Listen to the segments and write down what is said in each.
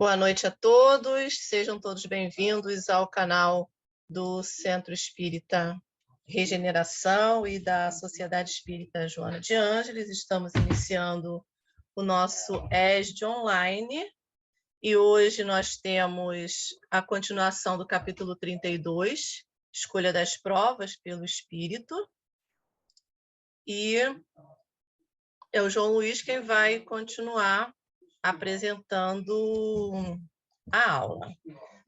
Boa noite a todos, sejam todos bem-vindos ao canal do Centro Espírita Regeneração e da Sociedade Espírita Joana de Ângeles. Estamos iniciando o nosso ESD online e hoje nós temos a continuação do capítulo 32, Escolha das Provas pelo Espírito, e é o João Luiz quem vai continuar apresentando a aula.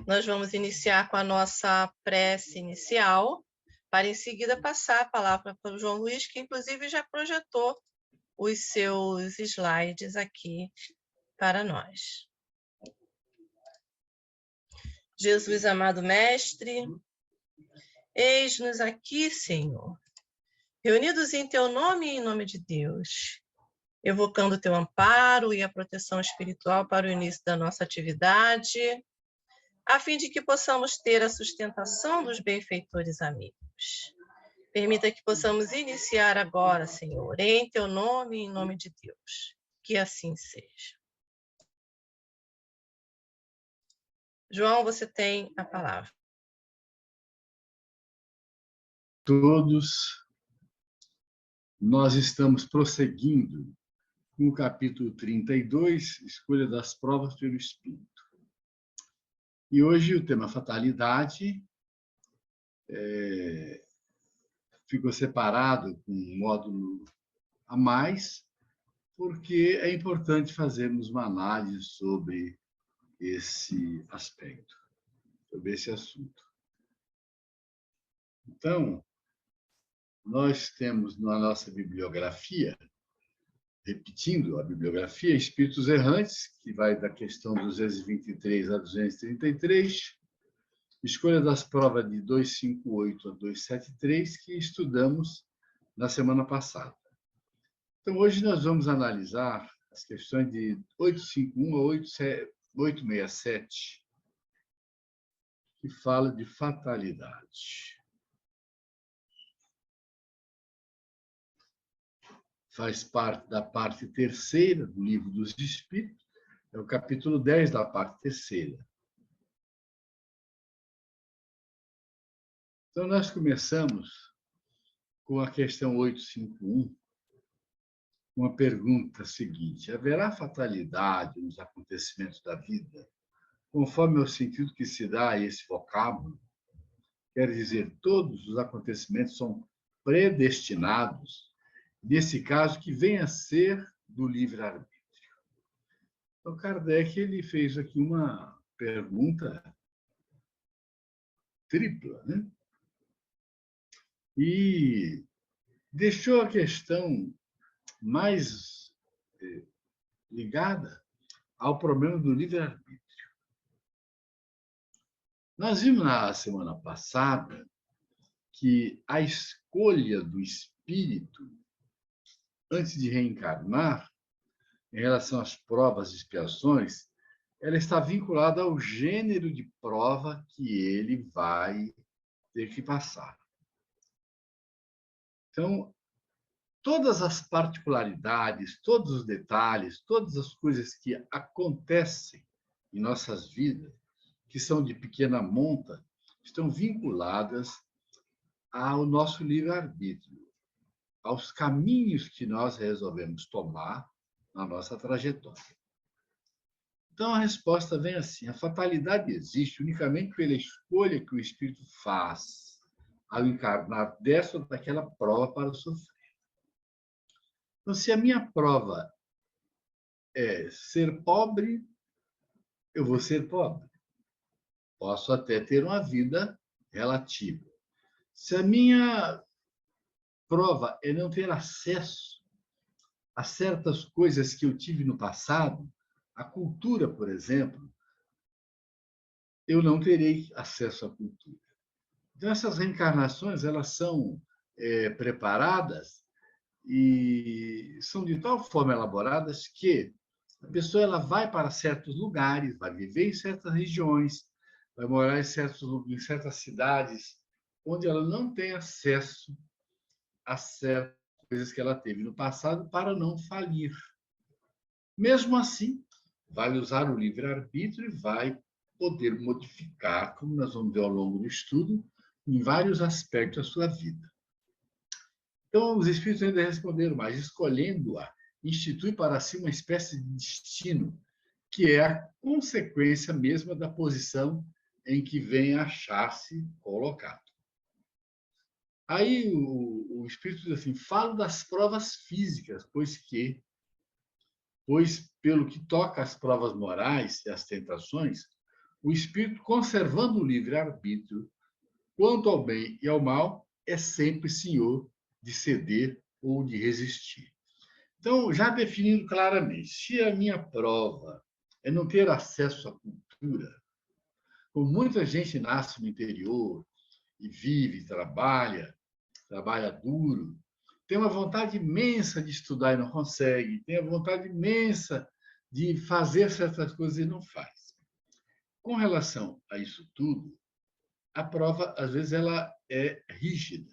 Nós vamos iniciar com a nossa prece inicial, para em seguida passar a palavra para o João Luiz, que inclusive já projetou os seus slides aqui para nós. Jesus, amado Mestre, eis-nos aqui, Senhor, reunidos em Teu nome e em nome de Deus, evocando Teu amparo e a proteção espiritual para o início da nossa atividade, a fim de que possamos ter a sustentação dos benfeitores amigos. Permita que possamos iniciar agora, Senhor, em Teu nome e em nome de Deus. Que assim seja. João, você tem a palavra. Todos, nós estamos prosseguindo com o capítulo 32, Escolha das Provas pelo Espírito. E hoje o tema fatalidade ficou separado com um módulo a mais, porque é importante fazermos uma análise sobre esse aspecto, sobre esse assunto. Então, nós temos na nossa bibliografia, repetindo a bibliografia, Espíritos Errantes, que vai da questão 223 a 233, Escolha das Provas de 258 a 273, que estudamos na semana passada. Então, hoje nós vamos analisar as questões de 851 a 867, que fala de fatalidade. Faz parte da parte terceira do Livro dos Espíritos, é o capítulo 10 da parte terceira. Então, nós começamos com a questão 851, uma pergunta seguinte: haverá fatalidade nos acontecimentos da vida, conforme o sentido que se dá a esse vocábulo? Quer dizer, todos os acontecimentos são predestinados, nesse caso, que vem a ser do livre-arbítrio. Então, Kardec ele fez aqui uma pergunta tripla, né? E deixou a questão mais ligada ao problema do livre-arbítrio. Nós vimos na semana passada que a escolha do espírito, antes de reencarnar, em relação às provas e expiações, ela está vinculada ao gênero de prova que ele vai ter que passar. Então, todas as particularidades, todos os detalhes, todas as coisas que acontecem em nossas vidas, que são de pequena monta, estão vinculadas ao nosso livre-arbítrio, aos caminhos que nós resolvemos tomar na nossa trajetória. Então, a resposta vem assim: a fatalidade existe unicamente pela escolha que o espírito faz ao encarnar dessa ou daquela prova para sofrer. Então, se a minha prova é ser pobre, eu vou ser pobre. Posso até ter uma vida relativa. Se a minha prova é não ter acesso a certas coisas que eu tive no passado, a cultura, por exemplo, eu não terei acesso à cultura. Então, essas reencarnações, elas são preparadas e são de tal forma elaboradas que a pessoa ela vai para certos lugares, vai viver em certas regiões, vai morar em certas cidades, onde ela não tem acesso a certas coisas que ela teve no passado para não falir. Mesmo assim, vai usar o livre-arbítrio e vai poder modificar, como nós vamos ver ao longo do estudo, em vários aspectos da sua vida. Então, os espíritos ainda responderam, mas escolhendo-a, institui para si uma espécie de destino, que é a consequência mesma da posição em que vem a achar-se colocado. Aí o espírito diz assim, falo das provas físicas, pois pelo que toca às provas morais e às tentações, o espírito, conservando o livre-arbítrio, quanto ao bem e ao mal, é sempre senhor de ceder ou de resistir. Então, já definindo claramente, se a minha prova é não ter acesso à cultura, como muita gente nasce no interior e vive, trabalha duro, tem uma vontade imensa de estudar e não consegue, tem a vontade imensa de fazer certas coisas e não faz. Com relação a isso tudo, a prova, às vezes, ela é rígida.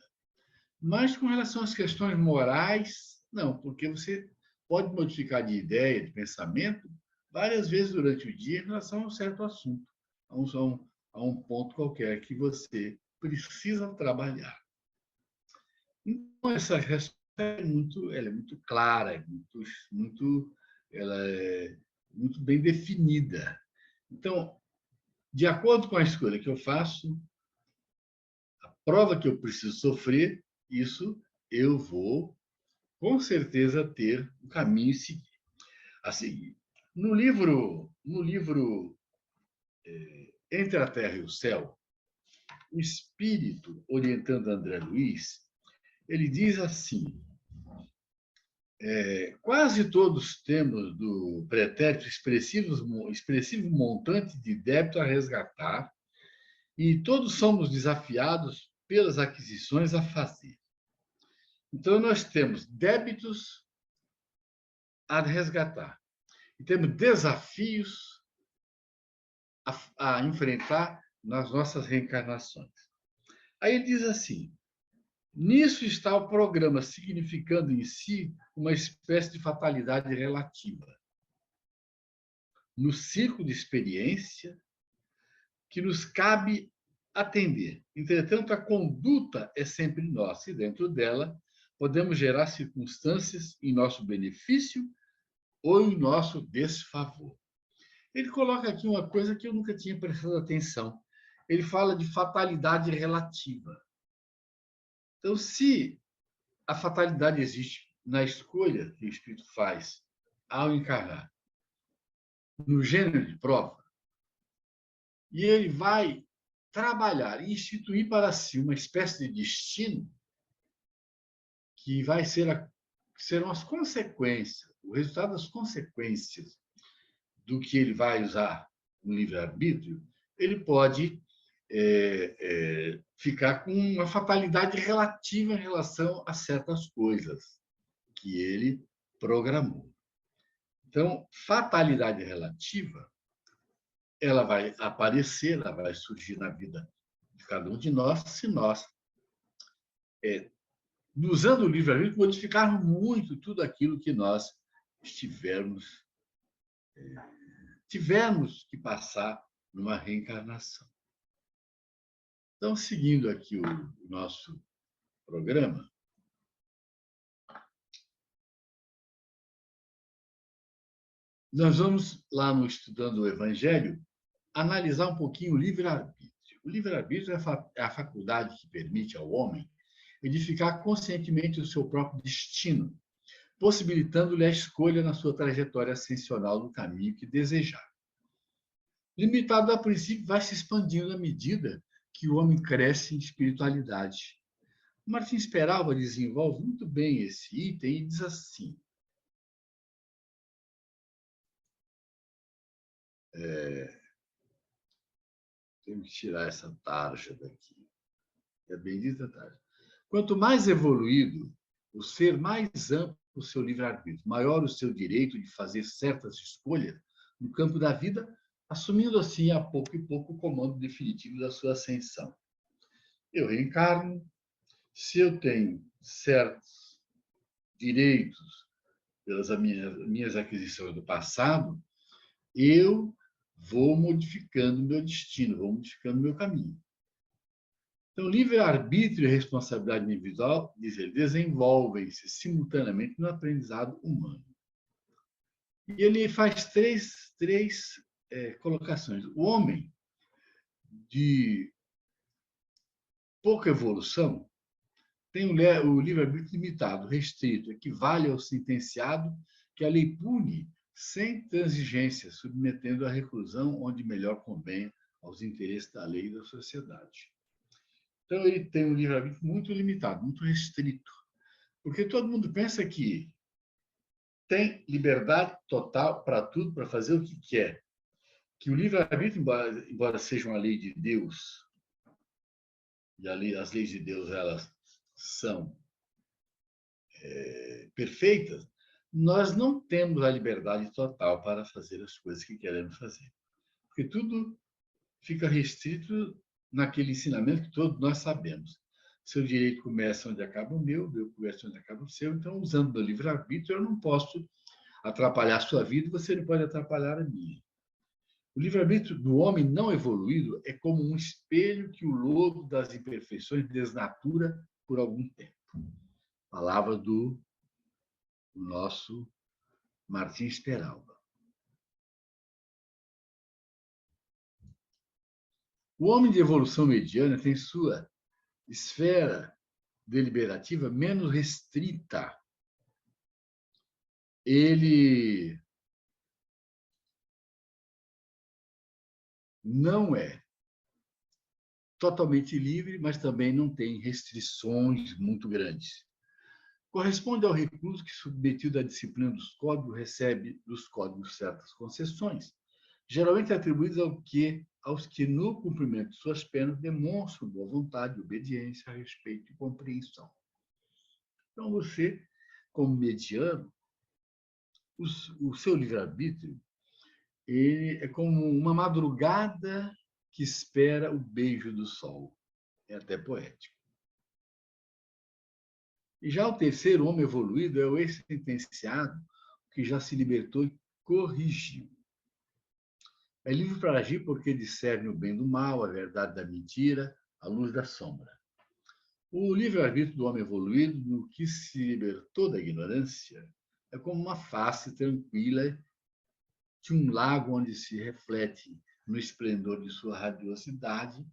Mas com relação às questões morais, não, porque você pode modificar de ideia, de pensamento, várias vezes durante o dia em relação a um certo assunto, a um ponto qualquer que você precisa trabalhar. Então, essa resposta ela é muito clara, ela é muito bem definida. Então, de acordo com a escolha que eu faço, a prova que eu preciso sofrer, isso eu vou, com certeza, ter um caminho a seguir. No livro Entre a Terra e o Céu, o Espírito, orientando André Luiz, ele diz assim, quase todos temos do pretérito expressivo montante de débito a resgatar e todos somos desafiados pelas aquisições a fazer. Então, nós temos débitos a resgatar e temos desafios a enfrentar nas nossas reencarnações. Aí ele diz assim, nisso está o programa, significando em si uma espécie de fatalidade relativa. No círculo de experiência que nos cabe atender. Entretanto, a conduta é sempre nossa e dentro dela podemos gerar circunstâncias em nosso benefício ou em nosso desfavor. Ele coloca aqui uma coisa que eu nunca tinha prestado atenção. Ele fala de fatalidade relativa. Então, se a fatalidade existe na escolha que o espírito faz ao encarnar, no gênero de prova, e ele vai trabalhar e instituir para si uma espécie de destino que serão as consequências, o resultado das consequências do que ele vai usar no livre-arbítrio, ele pode ficar com uma fatalidade relativa em relação a certas coisas que ele programou. Então, fatalidade relativa, ela vai aparecer, ela vai surgir na vida de cada um de nós, se nós, usando o livre-arbítrio, modificarmos muito tudo aquilo que nós tivemos que passar numa reencarnação. Então, seguindo aqui o nosso programa, nós vamos lá no Estudando o Evangelho analisar um pouquinho o livre-arbítrio. O livre-arbítrio é a faculdade que permite ao homem edificar conscientemente o seu próprio destino, possibilitando-lhe a escolha na sua trajetória ascensional do caminho que desejar. Limitado a princípio, vai se expandindo à medida que o homem cresce em espiritualidade. Martins Peralva desenvolve muito bem esse item e diz assim, tenho que tirar essa tarja daqui. É bendita tarja. Quanto mais evoluído o ser, mais amplo o seu livre-arbítrio, maior o seu direito de fazer certas escolhas no campo da vida, assumindo assim, a pouco e pouco, o comando definitivo da sua ascensão. Eu reencarno, se eu tenho certos direitos pelas minhas aquisições do passado, eu vou modificando meu destino, vou modificando meu caminho. Então, livre-arbítrio e responsabilidade individual, diz ele, desenvolvem-se simultaneamente no aprendizado humano. E ele faz três colocações. O homem de pouca evolução tem o livre-arbítrio limitado, restrito, equivale ao sentenciado que a lei pune sem transigência, submetendo à reclusão onde melhor convém aos interesses da lei e da sociedade. Então, ele tem um livre-arbítrio muito limitado, muito restrito, porque todo mundo pensa que tem liberdade total para tudo, para fazer o que quer. Que o livre-arbítrio, embora seja uma lei de Deus, e as leis de Deus elas são perfeitas, nós não temos a liberdade total para fazer as coisas que queremos fazer. Porque tudo fica restrito naquele ensinamento que todos nós sabemos. Seu direito começa onde acaba o meu começa onde acaba o seu. Então, usando o livre-arbítrio, eu não posso atrapalhar a sua vida, você não pode atrapalhar a minha. O livre-arbítrio do homem não evoluído é como um espelho que o lodo das imperfeições desnatura por algum tempo. Palavra do nosso Martins Peralva. O homem de evolução mediana tem sua esfera deliberativa menos restrita. Ele não é totalmente livre, mas também não tem restrições muito grandes. Corresponde ao recluso que, submetido à disciplina dos códigos, recebe dos códigos certas concessões, geralmente atribuídas aos que, no cumprimento de suas penas, demonstram boa vontade, obediência, respeito e compreensão. Então, você, como mediano, o seu livre-arbítrio ele é como uma madrugada que espera o beijo do sol. É até poético. E já o terceiro homem evoluído é o ex-sentenciado que já se libertou e corrigiu. É livre para agir porque discerne o bem do mal, a verdade da mentira, a luz da sombra. O livre-arbítrio do homem evoluído, no que se libertou da ignorância, é como uma face tranquila de um lago onde se reflete, no esplendor de sua radiosidade,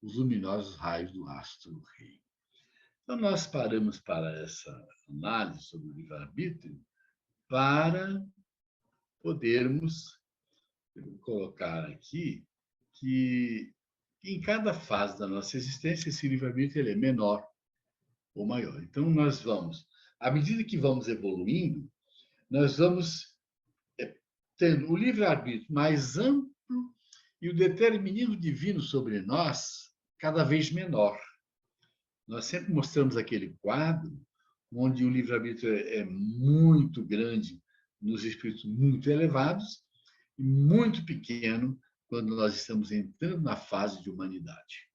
os luminosos raios do astro-rei. Então, nós paramos para essa análise sobre o livre-arbítrio para podermos colocar aqui que em cada fase da nossa existência esse livre-arbítrio ele é menor ou maior. Então, nós vamos, à medida que vamos evoluindo, nós vamos tendo o livre-arbítrio mais amplo e o determinismo divino sobre nós cada vez menor. Nós sempre mostramos aquele quadro onde o livre-arbítrio é muito grande nos espíritos muito elevados e muito pequeno quando nós estamos entrando na fase de humanidade.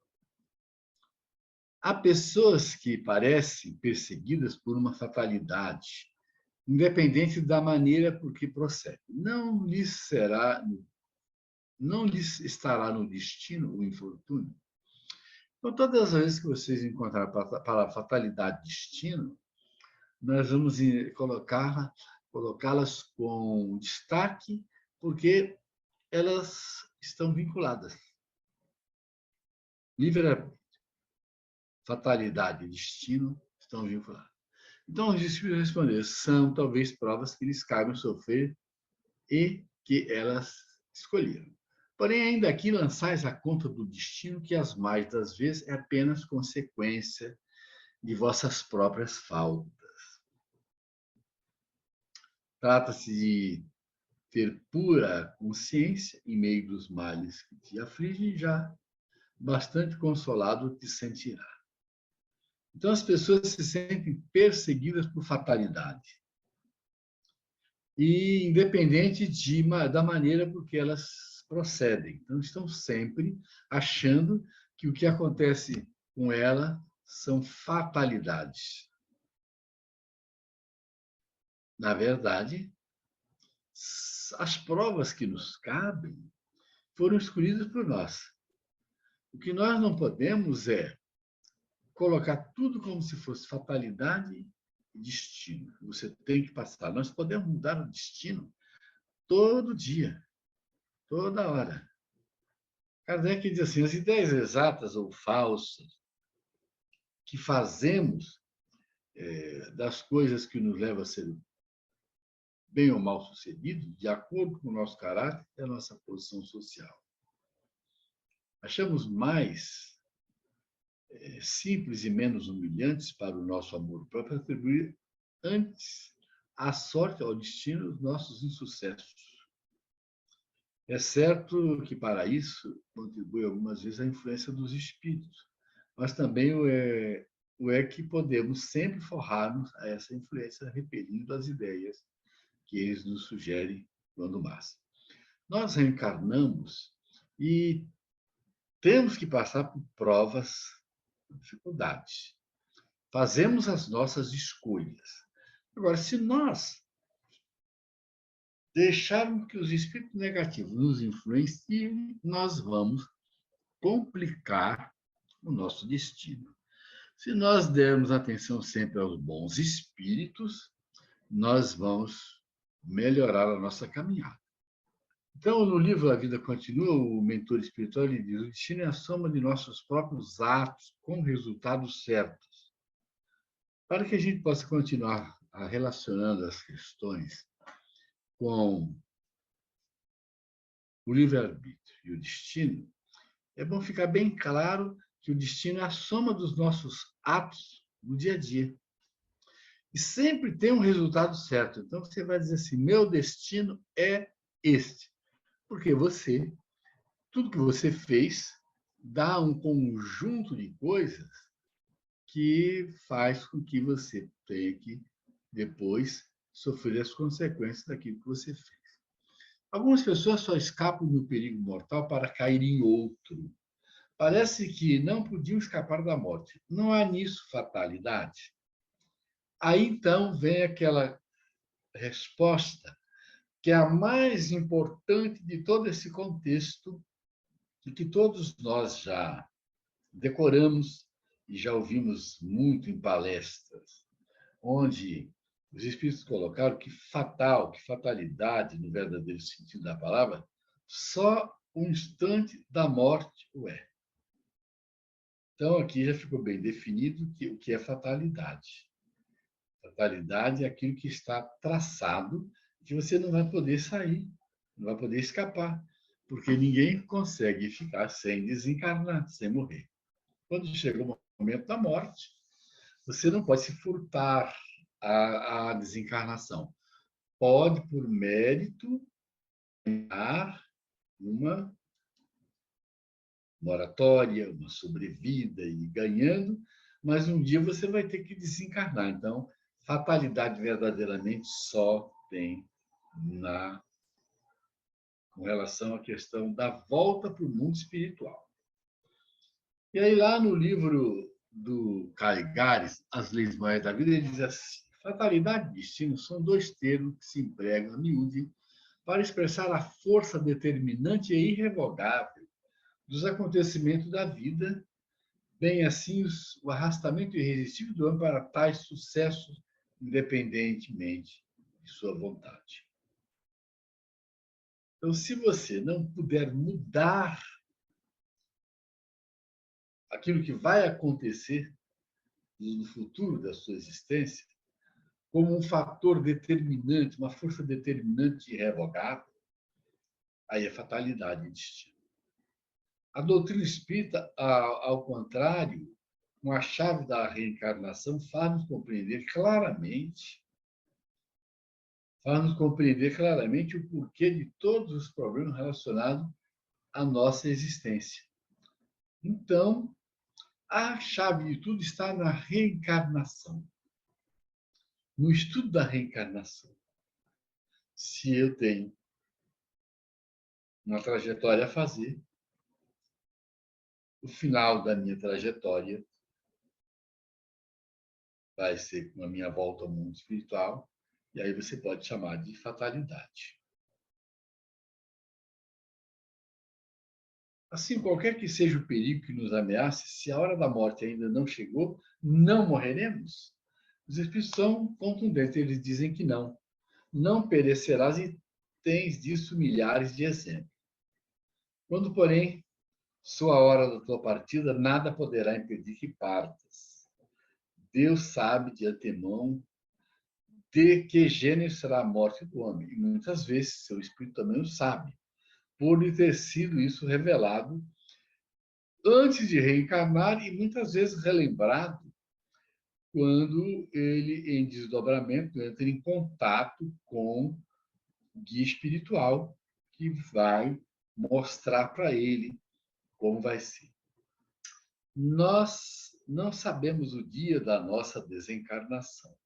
Há pessoas que parecem perseguidas por uma fatalidade, independente da maneira por que procedem. Não lhes estará no destino o infortúnio. Então, todas as vezes que vocês encontrarem a palavra fatalidade e destino, nós vamos colocá-las com destaque, porque elas estão vinculadas. Livre-arbítrio, fatalidade e destino estão vinculados. Então, os espíritos responderam, são talvez provas que lhes caibam sofrer e que elas escolheram. Porém, ainda aqui lançais a conta do destino, que as mais das vezes é apenas consequência de vossas próprias faltas. Trata-se de ter pura consciência em meio dos males que te afligem, já bastante consolado te sentirá. Então, as pessoas se sentem perseguidas por fatalidade. E independente da maneira por que elas procedem. Então, estão sempre achando que o que acontece com ela são fatalidades. Na verdade, as provas que nos cabem foram escolhidas por nós. O que nós não podemos é colocar tudo como se fosse fatalidade e destino. Você tem que passar. Nós podemos mudar o destino todo dia, toda hora. Kardec diz assim, as ideias exatas ou falsas que fazemos das coisas que nos levam a ser bem ou mal sucedidos, de acordo com o nosso caráter e a nossa posição social. Achamos mais simples e menos humilhantes para o nosso amor próprio atribuir antes à sorte, ao destino, os nossos insucessos. É certo que para isso contribui algumas vezes a influência dos espíritos, mas também o é que podemos sempre forrar-nos a essa influência, repelindo as ideias que eles nos sugerem quando mais. Nós reencarnamos e temos que passar por provas, dificuldades. Fazemos as nossas escolhas. Agora, se nós deixarmos que os espíritos negativos nos influenciem, nós vamos complicar o nosso destino. Se nós dermos atenção sempre aos bons espíritos, nós vamos melhorar a nossa caminhada. Então, no livro A Vida Continua, o mentor espiritual ele diz: o destino é a soma de nossos próprios atos com resultados certos. Para que a gente possa continuar relacionando as questões com o livre-arbítrio e o destino, é bom ficar bem claro que o destino é a soma dos nossos atos no dia a dia. E sempre tem um resultado certo. Então, você vai dizer assim, meu destino é este. Porque tudo que você fez, dá um conjunto de coisas que faz com que você tenha que, depois, sofrer as consequências daquilo que você fez. Algumas pessoas só escapam do perigo mortal para cair em outro. Parece que não podiam escapar da morte. Não há nisso fatalidade. Aí, então, vem aquela resposta que é a mais importante de todo esse contexto e que todos nós já decoramos e já ouvimos muito em palestras, onde os espíritos colocaram que fatalidade, no verdadeiro sentido da palavra, só um instante da morte o é. Então, aqui já ficou bem definido o que é fatalidade. Fatalidade é aquilo que está traçado, que você não vai poder sair, não vai poder escapar, porque ninguém consegue ficar sem desencarnar, sem morrer. Quando chega o momento da morte, você não pode se furtar à desencarnação. Pode, por mérito, dar uma moratória, uma sobrevida e ganhando, mas um dia você vai ter que desencarnar. Então, fatalidade verdadeiramente só tem com relação à questão da volta para o mundo espiritual. E aí, lá no livro do Caigares, As Leis Morais da Vida, ele diz assim: fatalidade e destino são dois termos que se empregam a miúde para expressar a força determinante e irrevogável dos acontecimentos da vida, bem assim o arrastamento irresistível do homem para tais sucessos, independentemente de sua vontade. Então, se você não puder mudar aquilo que vai acontecer no futuro da sua existência, como um fator determinante, uma força determinante e irrevogável, aí é fatalidade e destino. A doutrina espírita, ao contrário, com a chave da reencarnação, faz-nos compreender claramente o porquê de todos os problemas relacionados à nossa existência. Então, a chave de tudo está na reencarnação, no estudo da reencarnação. Se eu tenho uma trajetória a fazer, o final da minha trajetória vai ser com a minha volta ao mundo espiritual, e aí você pode chamar de fatalidade. Assim, qualquer que seja o perigo que nos ameace, se a hora da morte ainda não chegou, não morreremos? Os Espíritos são contundentes, eles dizem que não. Não perecerás e tens disso milhares de exemplos. Quando, porém, soa a hora da tua partida, nada poderá impedir que partas. Deus sabe de antemão de que gênero será a morte do homem. E muitas vezes seu espírito também o sabe, por lhe ter sido isso revelado antes de reencarnar e muitas vezes relembrado quando ele, em desdobramento, entra em contato com o guia espiritual que vai mostrar para ele como vai ser. Nós não sabemos o dia da nossa desencarnação.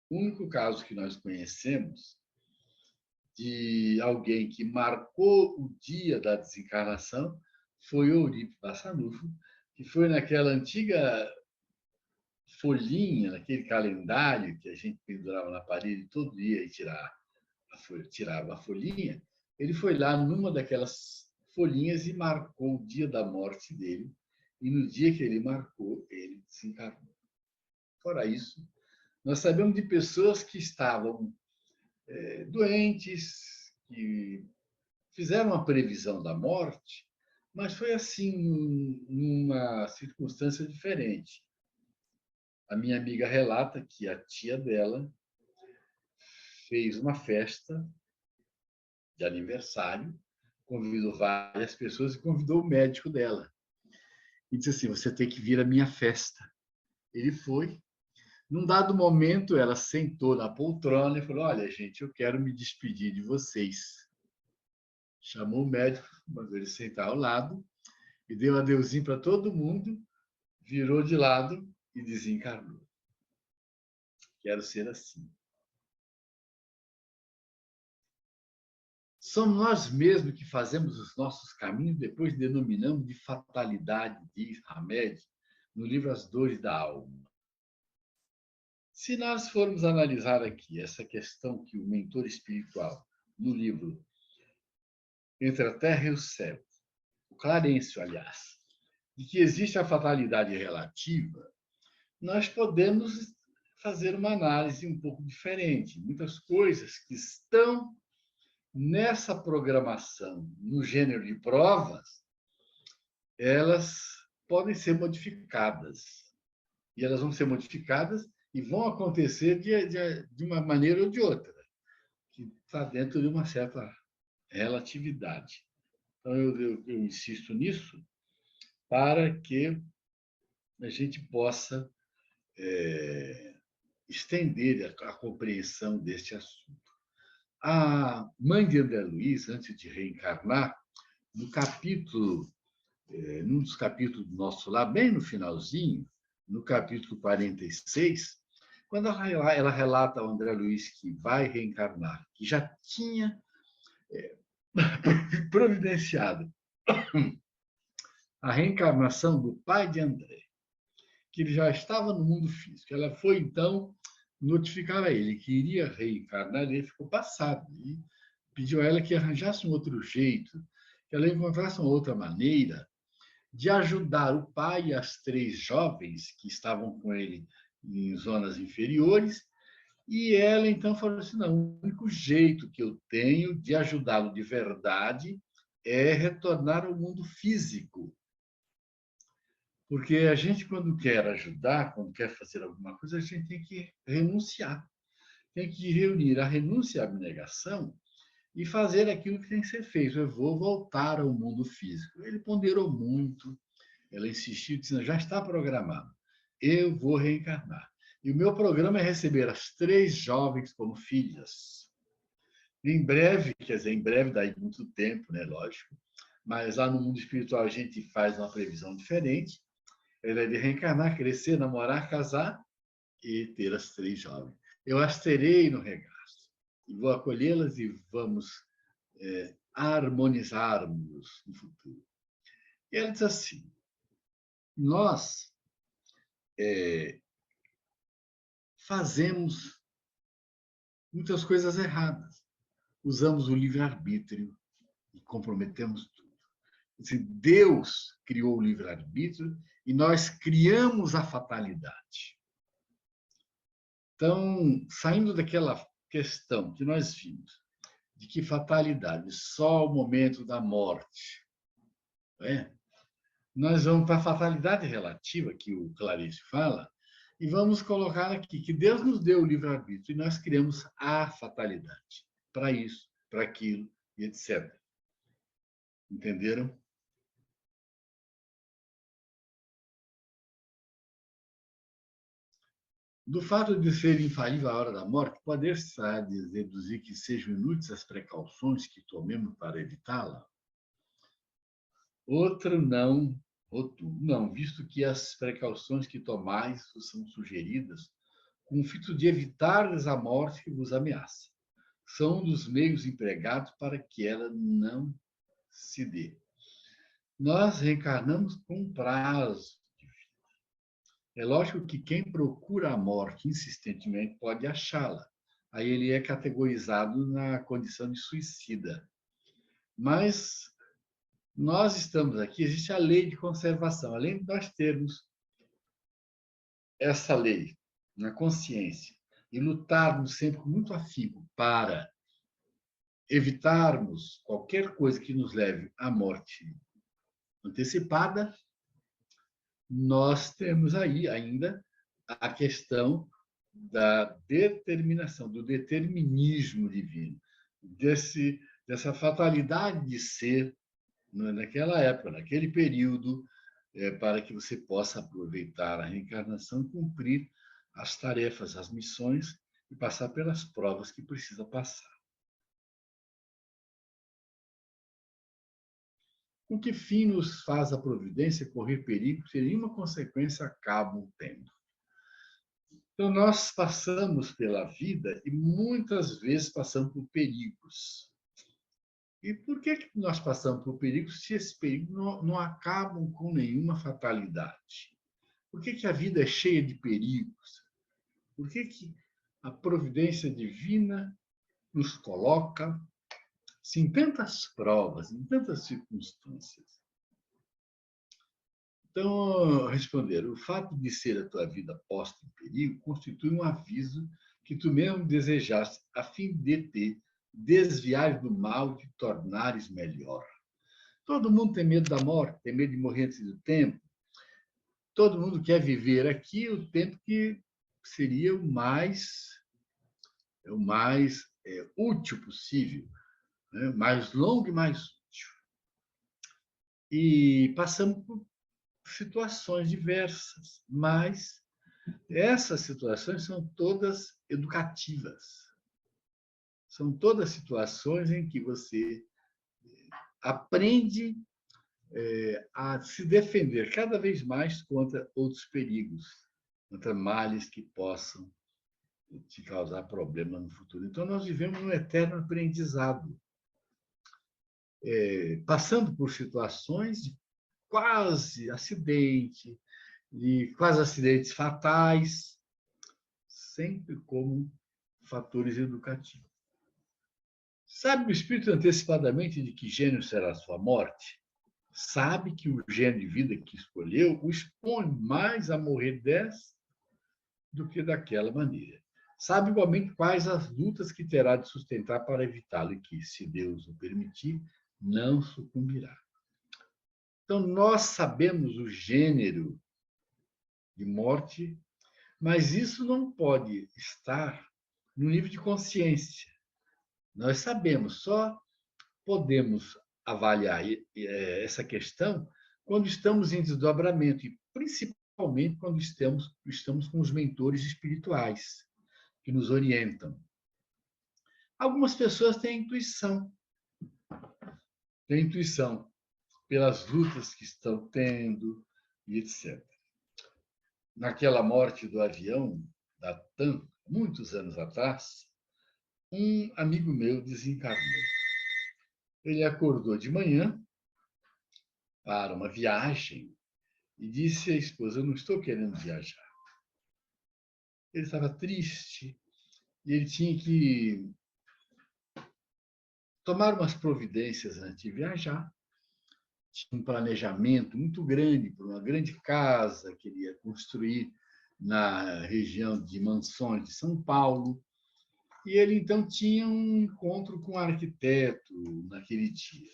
O único caso que nós conhecemos de alguém que marcou o dia da desencarnação foi Eurípides Passanufo, que foi naquela antiga folhinha, naquele calendário que a gente pendurava na parede todo dia e tirava a folhinha. Ele foi lá numa daquelas folhinhas e marcou o dia da morte dele. E no dia que ele marcou, ele desencarnou. Fora isso, nós sabemos de pessoas que estavam doentes, que fizeram uma previsão da morte, mas foi assim, numa circunstância diferente. A minha amiga relata que a tia dela fez uma festa de aniversário, convidou várias pessoas e convidou o médico dela. E disse assim: você tem que vir à minha festa. Ele foi. Num dado momento, ela sentou na poltrona e falou: olha, gente, eu quero me despedir de vocês. Chamou o médico, mandou ele sentar ao lado e deu um adeuzinho para todo mundo, virou de lado e desencarnou. Quero ser assim. Somos nós mesmos que fazemos os nossos caminhos, depois denominamos de fatalidade, diz Hamed, no livro As Dores da Alma. Se nós formos analisar aqui essa questão que o mentor espiritual, no livro Entre a Terra e o Céu, o Clarencio, aliás, de que existe a fatalidade relativa, nós podemos fazer uma análise um pouco diferente. Muitas coisas que estão nessa programação, no gênero de provas, elas podem ser modificadas. E elas vão ser modificadas e vão acontecer de uma maneira ou de outra, que está dentro de uma certa relatividade. Então, eu insisto nisso para que a gente possa estender a compreensão deste assunto. A mãe de André Luiz, antes de reencarnar, no capítulo, num dos capítulos do Nosso Lar, bem no finalzinho, no capítulo 46, quando ela relata ao André Luiz que vai reencarnar, que já tinha providenciado a reencarnação do pai de André, que ele já estava no mundo físico. Ela foi, então, notificar a ele que iria reencarnar, e ele ficou passado. E pediu a ela que arranjasse um outro jeito, que ela encontrasse uma outra maneira de ajudar o pai e as 3 jovens que estavam com ele em zonas inferiores. E ela, então, falou assim: não, o único jeito que eu tenho de ajudá-lo de verdade é retornar ao mundo físico. Porque a gente, quando quer ajudar, quando quer fazer alguma coisa, a gente tem que renunciar. Tem que reunir a renúncia e a abnegação e fazer aquilo que tem que ser feito. Eu vou voltar ao mundo físico. Ele ponderou muito, ela insistiu, dizendo: já está programado, eu vou reencarnar. E o meu programa é receber as 3 jovens como filhas. Em breve, quer dizer, em breve, daí muito tempo, né, lógico, mas lá no mundo espiritual a gente faz uma previsão diferente. Ela é de reencarnar, crescer, namorar, casar e ter as 3 jovens. Eu as terei no regaço e vou acolhê-las e vamos harmonizarmos no futuro. E ela diz assim: nós fazemos muitas coisas erradas. usamos o livre-arbítrio e comprometemos tudo. Deus criou o livre-arbítrio e nós criamos a fatalidade. Então, saindo daquela questão que nós vimos, de que fatalidade, só o momento da morte, não é? Nós vamos para a fatalidade relativa, que o Clarice fala, e vamos colocar aqui que Deus nos deu o livre-arbítrio e nós criamos a fatalidade para isso, para aquilo e etc. Entenderam? Do fato de ser infalível a hora da morte, pode-se deduzir que sejam inúteis as precauções que tomemos para evitá-la? Outro não, visto que as precauções que tomais são sugeridas com o fito de evitar-lhes a morte que vos ameaça. São um dos meios empregados para que ela não se dê. Nós reencarnamos com um prazo. É lógico que quem procura a morte insistentemente pode achá-la. Aí ele é categorizado na condição de suicida. Mas nós estamos aqui, existe a lei de conservação. Além de nós termos essa lei na consciência e lutarmos sempre com muito afinco para evitarmos qualquer coisa que nos leve à morte antecipada, nós temos aí ainda a questão da determinação, do determinismo divino, dessa fatalidade de ser naquela época, naquele período, para que você possa aproveitar a reencarnação e cumprir as tarefas, as missões e passar pelas provas que precisa passar. Com que fim nos faz a providência correr perigo sem nenhuma consequência acabam tendo? Então, nós passamos pela vida e muitas vezes passamos por perigos. E por que nós passamos por perigos se esses perigos não acabam com nenhuma fatalidade? Por que a vida é cheia de perigos? Por que a providência divina nos coloca em tantas provas, em tantas circunstâncias? Então, responder, o fato de ser a tua vida posta em perigo constitui um aviso que tu mesmo desejaste a fim de te desviar do mal e te tornares melhor. Todo mundo tem medo da morte, tem medo de morrer antes do tempo. Todo mundo quer viver aqui o tempo que seria o mais útil possível, né? Mais longo e mais útil. E passamos por situações diversas, mas essas situações são todas educativas. São todas situações em que você aprende a se defender cada vez mais contra outros perigos, contra males que possam te causar problemas no futuro. Então, nós vivemos um eterno aprendizado, passando por situações de quase acidentes fatais, sempre como fatores educativos. Sabe o espírito antecipadamente de que gênero será a sua morte? Sabe que o gênero de vida que escolheu o expõe mais a morrer dessa do que daquela maneira. Sabe igualmente quais as lutas que terá de sustentar para evitá-lo e que, se Deus o permitir, não sucumbirá. Então, nós sabemos o gênero de morte, mas isso não pode estar no nível de consciência. Nós sabemos, só podemos avaliar essa questão quando estamos em desdobramento e principalmente quando estamos com os mentores espirituais que nos orientam. Algumas pessoas têm intuição pelas lutas que estão tendo e etc. Naquela morte do avião da TAM, muitos anos atrás, um amigo meu desencarnou. Ele acordou de manhã para uma viagem e disse à esposa: eu não estou querendo viajar. Ele estava triste e ele tinha que tomaram umas providências antes de viajar. Tinha um planejamento muito grande para uma grande casa que ele ia construir na região de Mansões de São Paulo. E ele, então, tinha um encontro com o arquiteto naquele dia.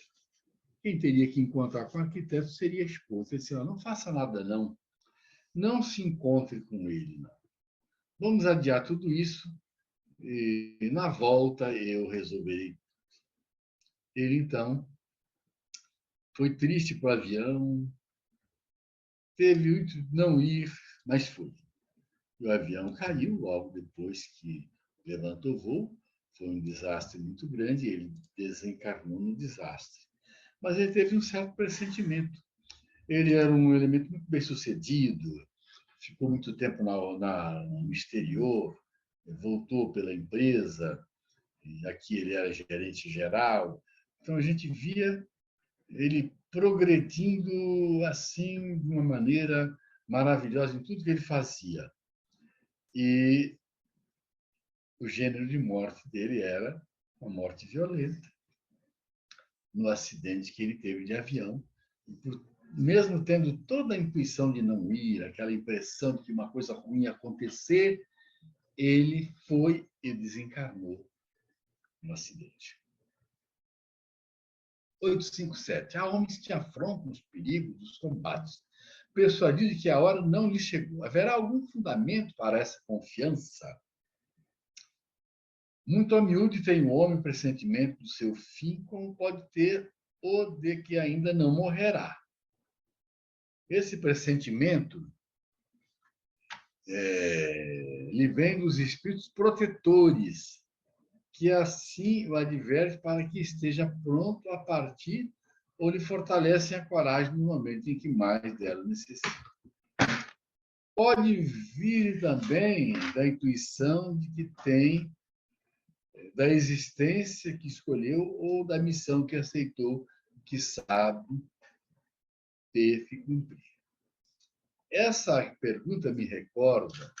Quem teria que encontrar com o arquiteto seria a esposa. Ele disse, não faça nada, não. Não se encontre com ele, não. Vamos adiar tudo isso e, na volta, eu resolverei. Ele, então, foi triste para o avião, teve muito não ir, mas foi. E o avião caiu logo depois que levantou o voo. Foi um desastre muito grande, ele desencarnou no desastre. Mas ele teve um certo pressentimento. Ele era um elemento muito bem sucedido, ficou muito tempo no exterior, voltou pela empresa, e aqui ele era gerente geral. Então a gente via ele progredindo assim de uma maneira maravilhosa em tudo que ele fazia. E o gênero de morte dele era uma morte violenta, no acidente que ele teve de avião. E mesmo tendo toda a intuição de não ir, aquela impressão de que uma coisa ruim ia acontecer, ele foi e desencarnou no acidente. 857. Há homens que afrontam os perigos dos combates, persuadidos de que a hora não lhe chegou. Haverá algum fundamento para essa confiança? Muito a miúde tem o homem pressentimento do seu fim, como pode ter o de que ainda não morrerá. Esse pressentimento lhe vem dos espíritos protetores, que assim o adverte para que esteja pronto a partir ou lhe fortalecem a coragem no momento em que mais dela necessita. Pode vir também da intuição de que tem, da existência que escolheu ou da missão que aceitou, que sabe ter que cumprir. Essa pergunta me recorda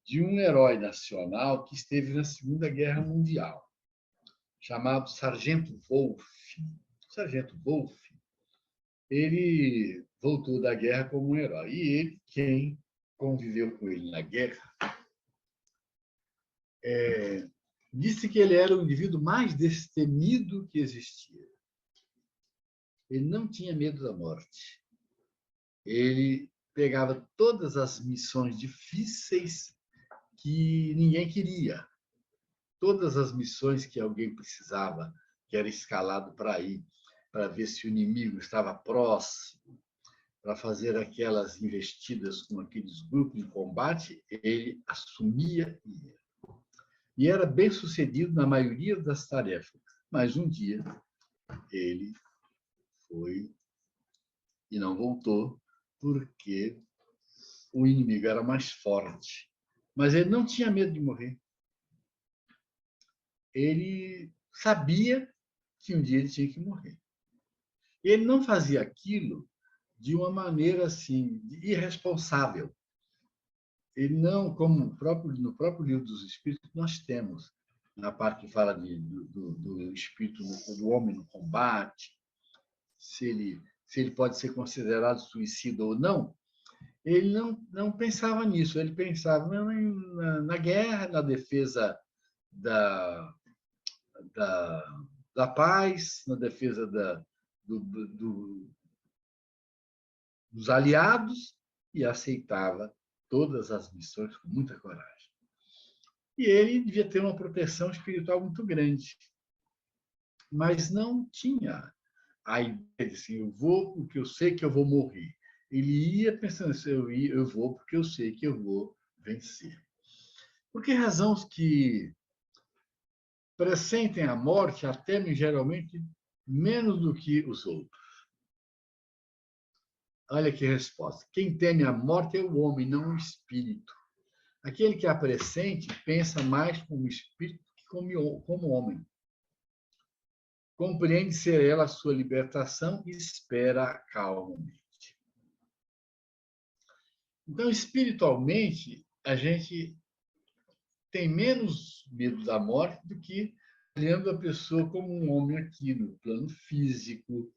de um herói nacional que esteve na Segunda Guerra Mundial, chamado Sargento Wolff. O Sargento Wolff, ele voltou da guerra como um herói. E ele, quem conviveu com ele na guerra, disse que ele era o indivíduo mais destemido que existia. Ele não tinha medo da morte. Ele pegava todas as missões difíceis que ninguém queria. Todas as missões que alguém precisava, que era escalado para ir, para ver se o inimigo estava próximo, para fazer aquelas investidas com aqueles grupos de combate, ele assumia e ia. E era bem sucedido na maioria das tarefas. Mas um dia ele foi e não voltou, porque o inimigo era mais forte. Mas ele não tinha medo de morrer. Ele sabia que um dia ele tinha que morrer. Ele não fazia aquilo de uma maneira assim irresponsável. Ele não, como no próprio livro dos Espíritos, nós temos, na parte que fala do espírito, do homem no combate, se ele pode ser considerado suicida ou não, ele não pensava nisso, ele pensava na guerra, na defesa da paz, na defesa dos aliados, e aceitava todas as missões com muita coragem. E ele devia ter uma proteção espiritual muito grande, mas não tinha a ideia de assim, eu vou porque eu sei que eu vou morrer. Ele ia pensando assim, eu vou porque eu sei que eu vou vencer. Por que razão que pressentem a morte, até geralmente menos do que os outros? Olha que resposta. Quem teme a morte é o homem, não o espírito. Aquele que a pressente pensa mais como espírito que como homem. Compreende ser ela a sua libertação e espera calmamente. Então, espiritualmente, a gente tem menos medo da morte do que olhando a pessoa como um homem aqui no plano físico,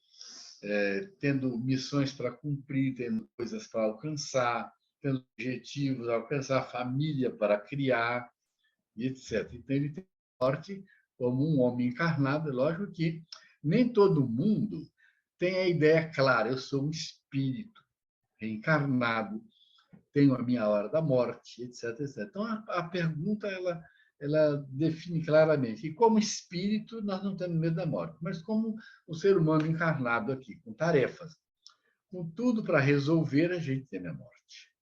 tendo missões para cumprir, tendo coisas para alcançar, tendo objetivos, alcançar família para criar, e etc. Então, ele tem a morte como um homem encarnado. É lógico que nem todo mundo tem a ideia clara, eu sou um espírito reencarnado, tenho a minha hora da morte, etc. etc. Então, a pergunta ela define claramente que, como espírito, nós não temos medo da morte, mas como um ser humano encarnado aqui, com tarefas, com tudo para resolver, a gente teme a morte.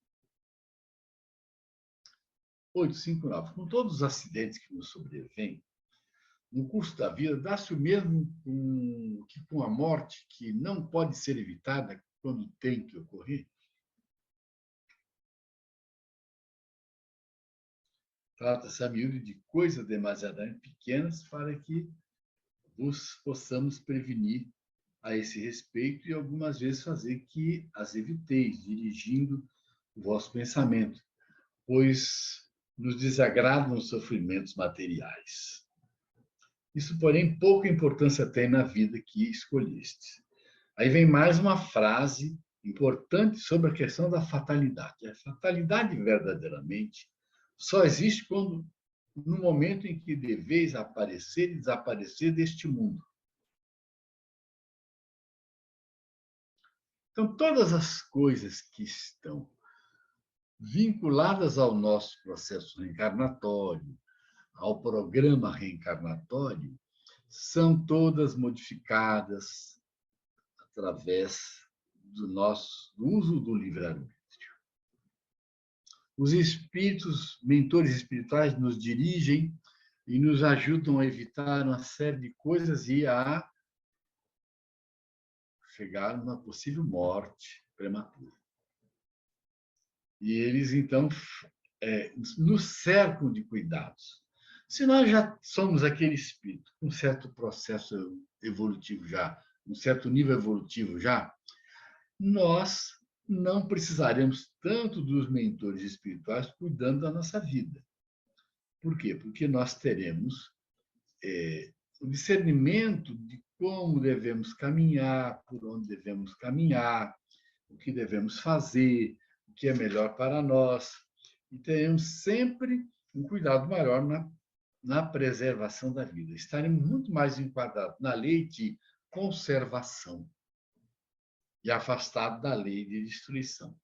859. Com todos os acidentes que nos sobrevêm, no curso da vida, dá-se o mesmo que com a morte, que não pode ser evitada quando tem que ocorrer? Trata-se a miúde de coisas demasiadamente pequenas para que vos possamos prevenir a esse respeito e algumas vezes fazer que as eviteis, dirigindo o vosso pensamento, pois nos desagradam os sofrimentos materiais. Isso, porém, pouca importância tem na vida que escolheste. Aí vem mais uma frase importante sobre a questão da fatalidade. A fatalidade, verdadeiramente, só existe quando, no momento em que deveis aparecer e desaparecer deste mundo. Então, todas as coisas que estão vinculadas ao nosso processo reencarnatório, ao programa reencarnatório, são todas modificadas através do uso do livre-arbítrio. Os espíritos, mentores espirituais, nos dirigem e nos ajudam a evitar uma série de coisas e a chegar numa possível morte prematura. E eles, então, nos cercam de cuidados. Se nós já somos aquele espírito com um certo processo evolutivo já, um certo nível evolutivo já, nós não precisaremos tanto dos mentores espirituais cuidando da nossa vida. Por quê? Porque nós teremos o discernimento de como devemos caminhar, por onde devemos caminhar, o que devemos fazer, o que é melhor para nós. E teremos sempre um cuidado maior na preservação da vida. Estaremos muito mais enquadrados na lei de conservação e afastados da lei de destruição.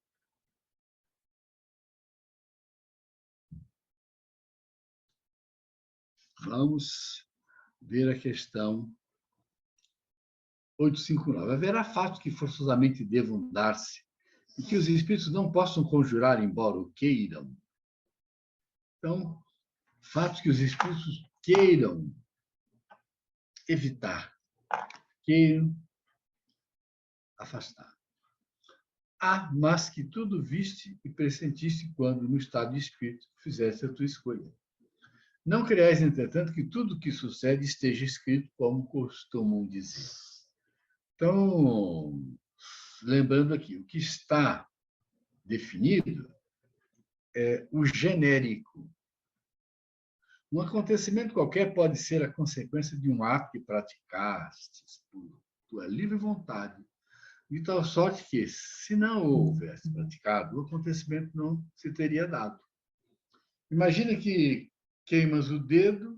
Vamos ver a questão 859. Haverá fatos que forçosamente devam dar-se e que os espíritos não possam conjurar, embora o queiram. Então, fatos que os espíritos queiram evitar, queiram afastar. Mas que tudo viste e pressentiste quando, no estado de espírito, fizeste a tua escolha. Não creais, entretanto, que tudo o que sucede esteja escrito, como costumam dizer. Então, lembrando aqui, o que está definido é o genérico. Um acontecimento qualquer pode ser a consequência de um ato que praticastes por tua livre vontade, de tal sorte que, se não houvesse praticado, o acontecimento não se teria dado. Imagina que queimas o dedo,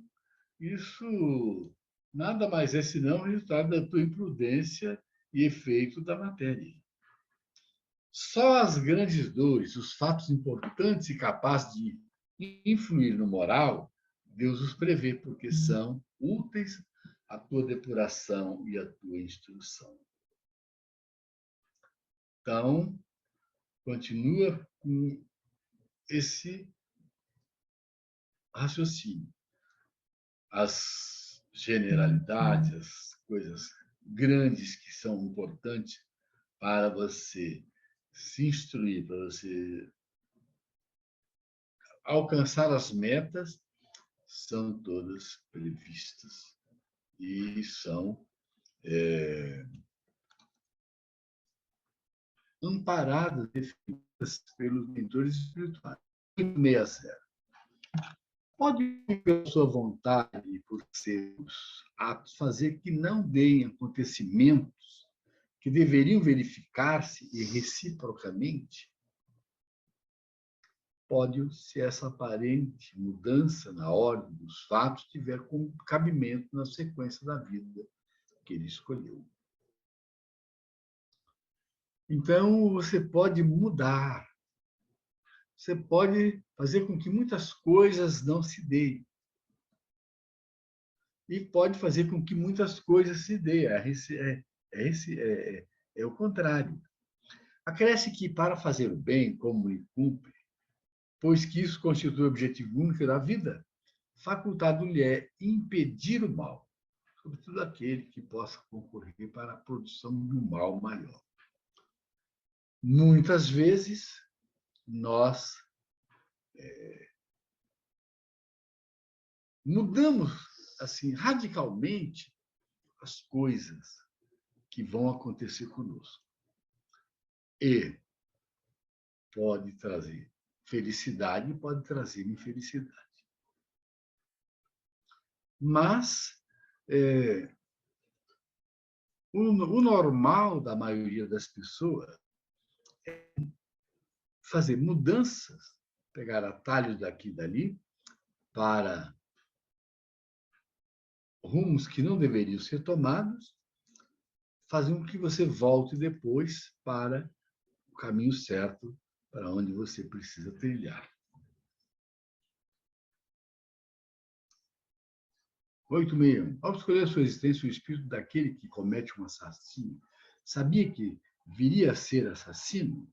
isso nada mais é senão o resultado da tua imprudência e efeito da matéria. Só as grandes dores, os fatos importantes e capazes de influir no moral, Deus os prevê, porque são úteis à tua depuração e à tua instrução. Então, continua com esse raciocínio. As generalidades, as coisas grandes que são importantes para você se instruir, para você alcançar as metas, são todas previstas e são amparadas, definidas pelos mentores espirituais. 860. Pode, pela sua vontade e por seus atos, fazer que não deem acontecimentos que deveriam verificar-se e reciprocamente? Pode, se essa aparente mudança na ordem dos fatos tiver como cabimento na sequência da vida que ele escolheu. Então, você pode mudar, você pode fazer com que muitas coisas não se deem. E pode fazer com que muitas coisas se deem. É o contrário. Acresce que, para fazer o bem, como lhe cumpre, pois que isso constitui o objetivo único da vida, facultado-lhe é impedir o mal, sobretudo aquele que possa concorrer para a produção de um mal maior. Muitas vezes, nós mudamos assim radicalmente as coisas que vão acontecer conosco. E pode trazer felicidade e pode trazer infelicidade. Mas o normal da maioria das pessoas é fazer mudanças, pegar atalhos daqui e dali para rumos que não deveriam ser tomados, fazer com que você volte depois para o caminho certo, para onde você precisa trilhar. 861. Ao escolher a sua existência, o espírito daquele que comete um assassínio sabia que viria a ser assassino?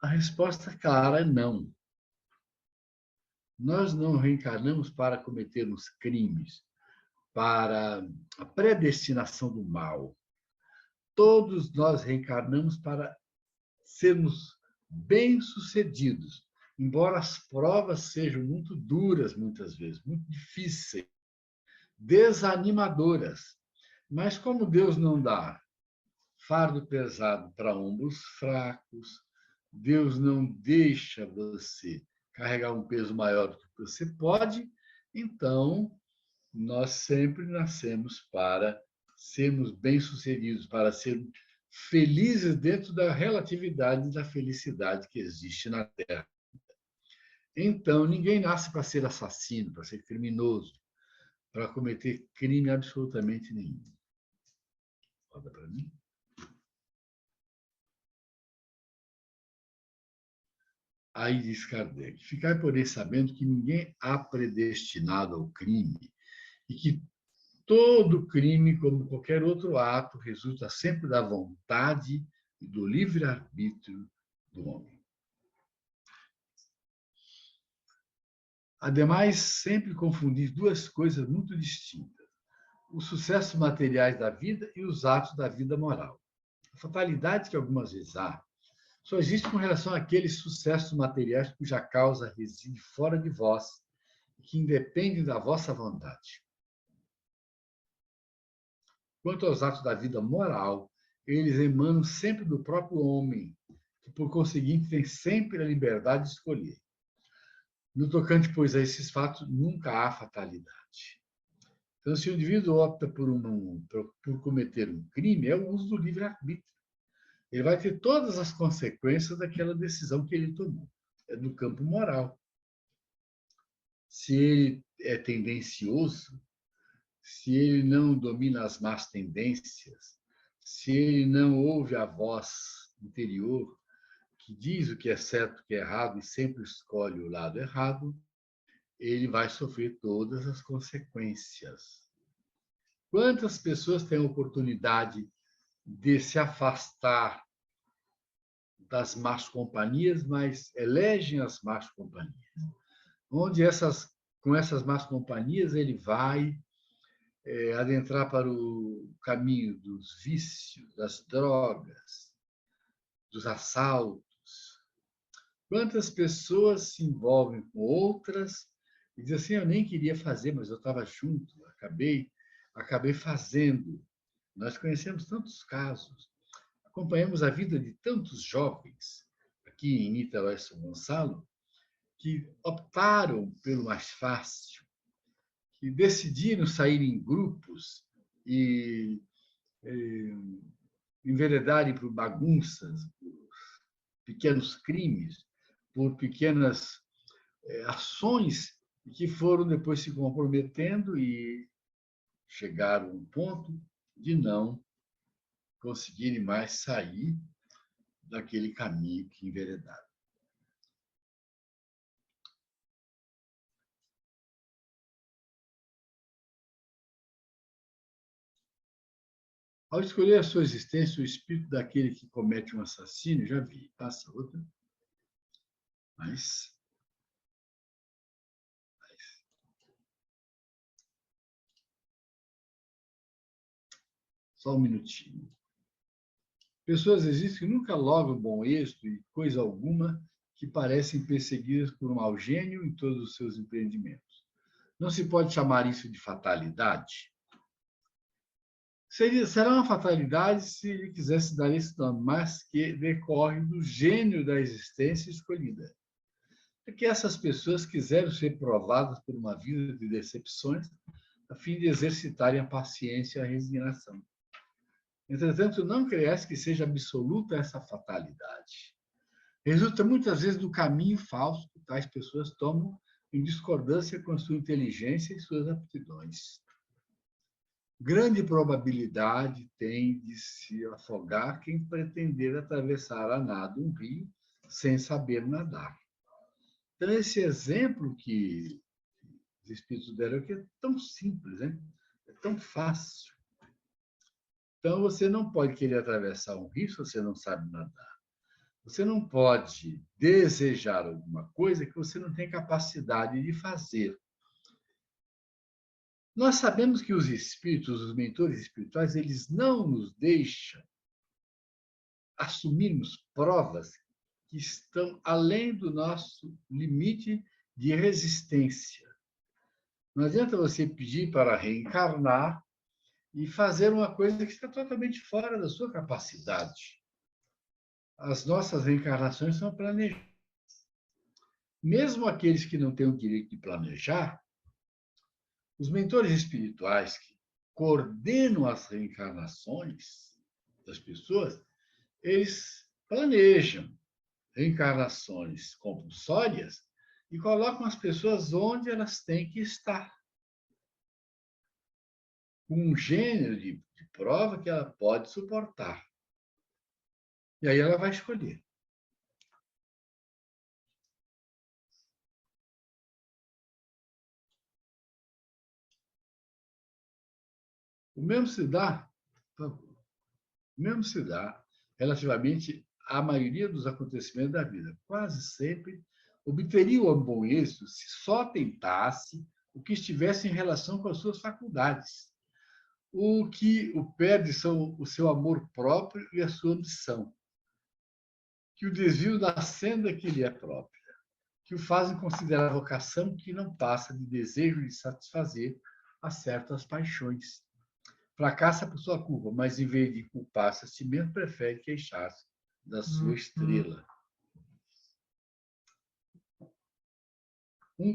A resposta clara é não. Nós não reencarnamos para cometermos crimes, para a predestinação do mal. Todos nós reencarnamos para sermos bem-sucedidos, embora as provas sejam muito duras, muitas vezes, muito difíceis, desanimadoras. Mas como Deus não dá fardo pesado para ombros fracos, Deus não deixa você carregar um peso maior do que você pode, então nós sempre nascemos para sermos bem-sucedidos, para sermos felizes dentro da relatividade da felicidade que existe na Terra. Então, ninguém nasce para ser assassino, para ser criminoso, para cometer crime absolutamente nenhum. Olha para mim. Aí diz Kardec: ficai, porém, sabendo que ninguém há predestinado ao crime e que todo crime, como qualquer outro ato, resulta sempre da vontade e do livre-arbítrio do homem. Ademais, sempre confundir duas coisas muito distintas: os sucessos materiais da vida e os atos da vida moral. A fatalidade que algumas vezes há só existe com relação àqueles sucessos materiais cuja causa reside fora de vós e que independem da vossa vontade. Quanto aos atos da vida moral, eles emanam sempre do próprio homem, que, por conseguinte, tem sempre a liberdade de escolher. No tocante, pois, a esses fatos, nunca há fatalidade. Então, se o indivíduo opta por cometer um crime, é o uso do livre-arbítrio. Ele vai ter todas as consequências daquela decisão que ele tomou. É do campo moral. Se ele é tendencioso, se ele não domina as más tendências, se ele não ouve a voz interior que diz o que é certo, o que é errado e sempre escolhe o lado errado, ele vai sofrer todas as consequências. Quantas pessoas têm a oportunidade de se afastar das más companhias, mas elegem as más companhias? Onde com essas más companhias ele vai adentrar para o caminho dos vícios, das drogas, dos assaltos. Quantas pessoas se envolvem com outras e dizem assim: eu nem queria fazer, mas eu estava junto, acabei fazendo. Nós conhecemos tantos casos, acompanhamos a vida de tantos jovens aqui em Niterói, São Gonçalo, que optaram pelo mais fácil, que decidiram sair em grupos e enveredarem por bagunças, por pequenos crimes, por pequenas ações que foram depois se comprometendo e chegaram a um ponto de não conseguirem mais sair daquele caminho que enveredaram. Ao escolher a sua existência, o espírito daquele que comete um assassínio, já vi, passa outra, mas só um minutinho. Pessoas existem que nunca logram bom êxito e coisa alguma que parecem perseguidas por um mau gênio em todos os seus empreendimentos. Não se pode chamar isso de fatalidade? Será uma fatalidade se ele quisesse dar esse nome, mas que decorre do gênio da existência escolhida. É que essas pessoas quiseram ser provadas por uma vida de decepções a fim de exercitarem a paciência e a resignação. Entretanto, não cresce que seja absoluta essa fatalidade. Resulta muitas vezes do caminho falso que tais pessoas tomam em discordância com a sua inteligência e suas aptidões. Grande probabilidade tem de se afogar quem pretender atravessar a nado um rio sem saber nadar. Então, esse exemplo que os espíritos deram aqui é tão simples, né? É tão fácil. Então, você não pode querer atravessar um rio se você não sabe nadar. Você não pode desejar alguma coisa que você não tem capacidade de fazer. Nós sabemos que os espíritos, os mentores espirituais, eles não nos deixam assumirmos provas que estão além do nosso limite de resistência. Não adianta você pedir para reencarnar e fazer uma coisa que está totalmente fora da sua capacidade. As nossas reencarnações são planejadas. Mesmo aqueles que não têm o direito de planejar, os mentores espirituais que coordenam as reencarnações das pessoas, eles planejam reencarnações compulsórias e colocam as pessoas onde elas têm que estar, com um gênero de prova que ela pode suportar. E aí ela vai escolher. O mesmo se dá, relativamente à maioria dos acontecimentos da vida. Quase sempre obteria um bom êxito se só tentasse o que estivesse em relação com as suas faculdades. O que o perde são o seu amor próprio e a sua ambição, que o desvio da senda que lhe é própria, que o fazem considerar a vocação que não passa de desejo de satisfazer a certas paixões. Fracassa por sua culpa, mas em vez de culpar-se a si mesmo, prefere queixar-se da sua estrela.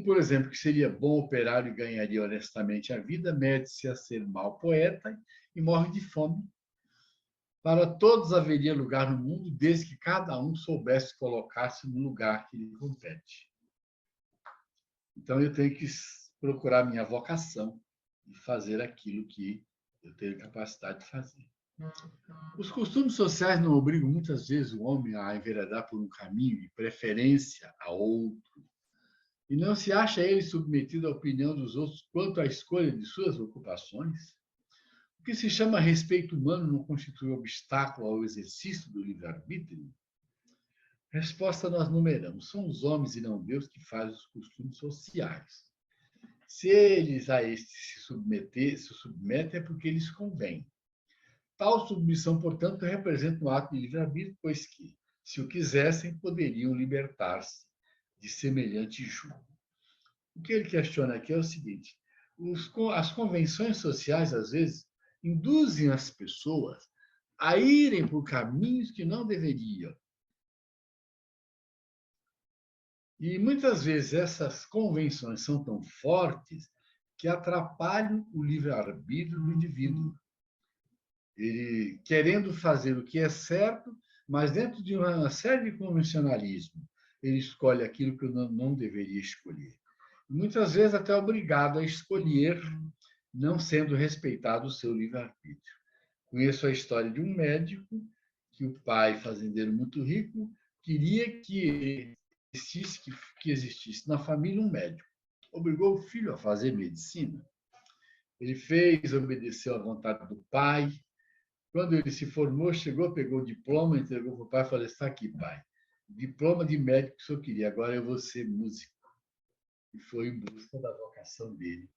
Por exemplo, que seria bom operário e ganharia honestamente a vida, mede-se a ser mau poeta e morre de fome. Para todos haveria lugar no mundo, desde que cada um soubesse colocar-se no lugar que lhe compete. Então, eu tenho que procurar minha vocação e fazer aquilo que eu tenho capacidade de fazer. Os costumes sociais não obrigam muitas vezes o homem a enveredar por um caminho de preferência a outro, e não se acha ele submetido à opinião dos outros quanto à escolha de suas ocupações? O que se chama respeito humano não constitui obstáculo ao exercício do livre-arbítrio? Resposta nós numeramos. São os homens e não Deus que fazem os costumes sociais. Se eles a este se submetem é porque lhes convém. Tal submissão, portanto, representa um ato de livre-arbítrio, pois que, se o quisessem, poderiam libertar-se de semelhante jugo. O que ele questiona aqui é o seguinte: as convenções sociais, às vezes, induzem as pessoas a irem por caminhos que não deveriam. E muitas vezes essas convenções são tão fortes que atrapalham o livre-arbítrio do indivíduo. Ele querendo fazer o que é certo, mas dentro de uma série de convencionalismo, ele escolhe aquilo que não deveria escolher. Muitas vezes até obrigado a escolher, não sendo respeitado o seu livre-arbítrio. Conheço a história de um médico que o pai, fazendeiro muito rico, queria que existisse na família um médico. Obrigou o filho a fazer medicina. Ele fez, obedeceu à vontade do pai. Quando ele se formou, chegou, pegou o diploma, entregou para o pai e falou: está aqui, pai. Diploma de médico que o senhor queria, agora eu vou ser músico. E foi em busca da vocação dele,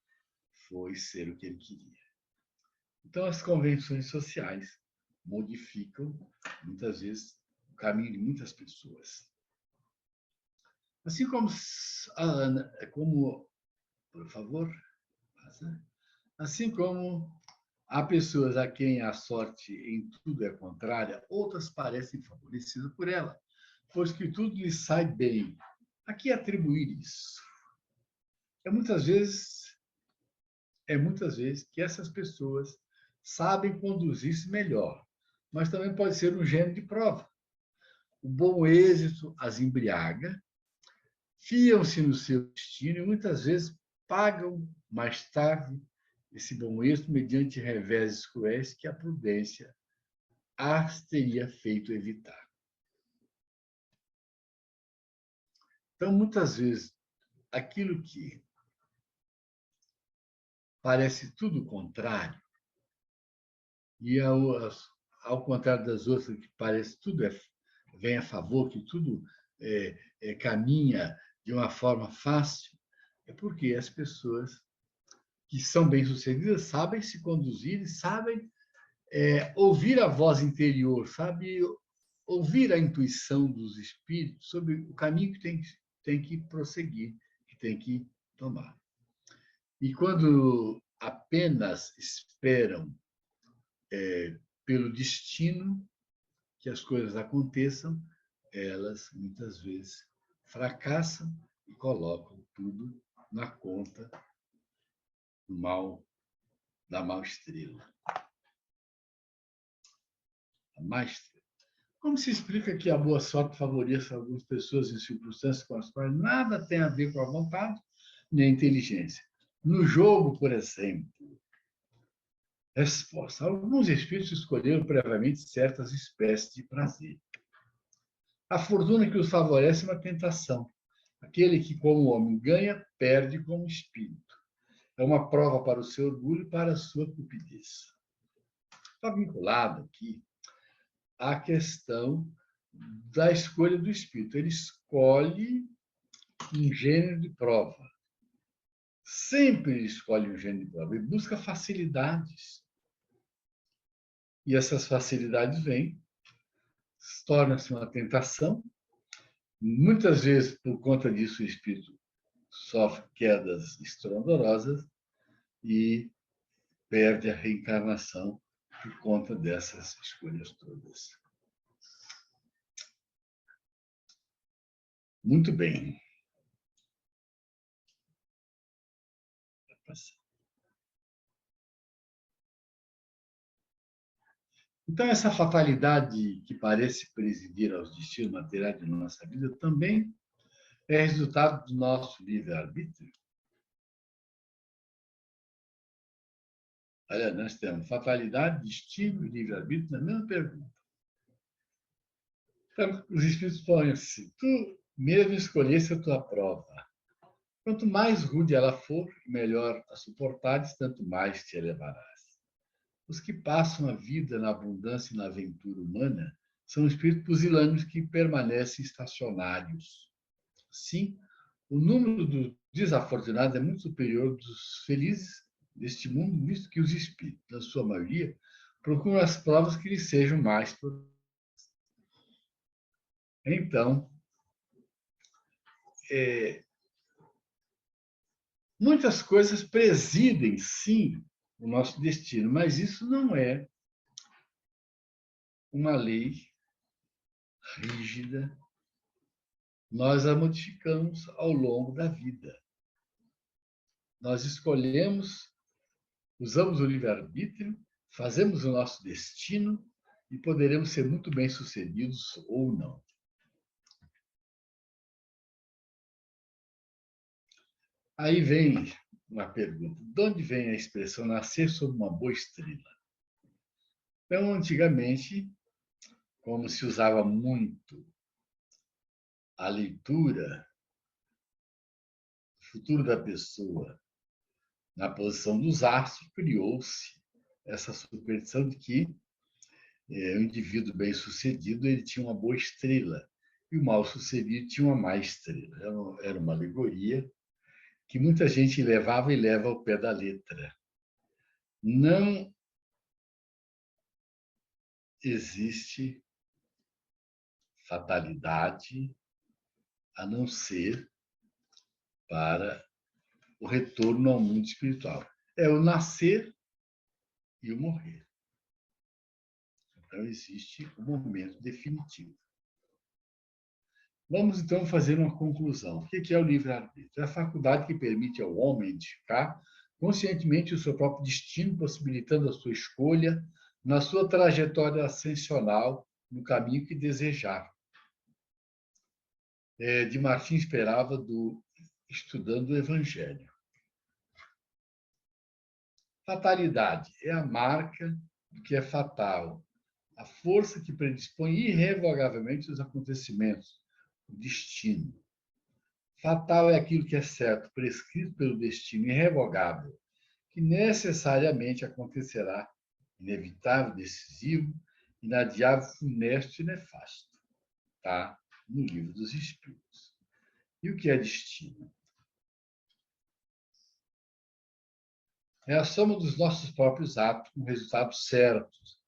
foi ser o que ele queria. Então, as convenções sociais modificam, muitas vezes, o caminho de muitas pessoas. Assim como a Ana, por favor, assim como há pessoas a quem a sorte em tudo é contrária, outras parecem favorecidas por ela, pois que tudo lhes sai bem. A que atribuir isso? É muitas vezes que essas pessoas sabem conduzir-se melhor, mas também pode ser um gênero de prova. O bom êxito as embriaga, fiam-se no seu destino e muitas vezes pagam mais tarde esse bom êxito mediante reveses cruéis que a prudência as teria feito evitar. Então, muitas vezes, aquilo que parece tudo contrário, e ao contrário das outras, que parece tudo vem a favor, que tudo caminha de uma forma fácil, é porque as pessoas que são bem-sucedidas sabem se conduzir e sabem ouvir a voz interior, sabe ouvir a intuição dos espíritos sobre o caminho que tem que prosseguir, que tem que tomar. E quando apenas esperam pelo destino que as coisas aconteçam, elas muitas vezes fracassam e colocam tudo na conta da má estrela. A má estrela. Como se explica que a boa sorte favoreça algumas pessoas em circunstâncias com as quais nada tem a ver com a vontade nem a inteligência? No jogo, por exemplo, resposta. Alguns espíritos escolheram previamente certas espécies de prazer. A fortuna que os favorece é uma tentação. Aquele que, como homem, ganha, perde como espírito. É uma prova para o seu orgulho e para a sua cupidez. Está vinculado aqui à questão da escolha do espírito. Ele escolhe um gênero de prova. Sempre ele escolhe um gênero de prova. Ele busca facilidades. E essas facilidades vêm, torna-se uma tentação. Muitas vezes, por conta disso, o espírito sofre quedas estrondorosas e perde a reencarnação por conta dessas escolhas todas. Muito bem. Então, essa fatalidade que parece presidir aos destinos materiais de nossa vida também é resultado do nosso livre-arbítrio. Olha, nós temos fatalidade, destino e livre-arbítrio na mesma pergunta. Então, os espíritos põem assim: tu mesmo escolhesse a tua prova. Quanto mais rude ela for, melhor a suportares, tanto mais te elevarás. Os que passam a vida na abundância e na aventura humana são espíritos pusilânimes que permanecem estacionários. Sim, o número dos desafortunados é muito superior dos felizes deste mundo, visto que os espíritos, na sua maioria, procuram as provas que lhes sejam mais. Então, muitas coisas presidem, sim, o nosso destino, mas isso não é uma lei rígida nós a modificamos ao longo da vida. Nós escolhemos, usamos o livre-arbítrio, fazemos o nosso destino e poderemos ser muito bem-sucedidos ou não. Aí vem uma pergunta: de onde vem a expressão nascer sob uma boa estrela? Então, antigamente, como se usava muito a leitura do futuro da pessoa na posição dos astros, criou-se essa superstição de que o indivíduo bem-sucedido ele tinha uma boa estrela e o mal-sucedido tinha uma má estrela. Era uma alegoria que muita gente levava e leva ao pé da letra. Não existe fatalidade a não ser para o retorno ao mundo espiritual. É o nascer e o morrer. Então, existe um momento definitivo. Vamos, então, fazer uma conclusão. O que é o livre-arbítrio? É a faculdade que permite ao homem edificar conscientemente o seu próprio destino, possibilitando a sua escolha na sua trajetória ascensional, no caminho que desejar. De Martins Perava, do Estudando o Evangelho. Fatalidade é a marca do que é fatal, a força que predispõe irrevogavelmente os acontecimentos, o destino. Fatal é aquilo que é certo, prescrito pelo destino irrevogável, que necessariamente acontecerá, inevitável, decisivo, inadiável, funesto e nefasto. Está no Livro dos Espíritos. E o que é destino? É a soma dos nossos próprios atos com resultados certos.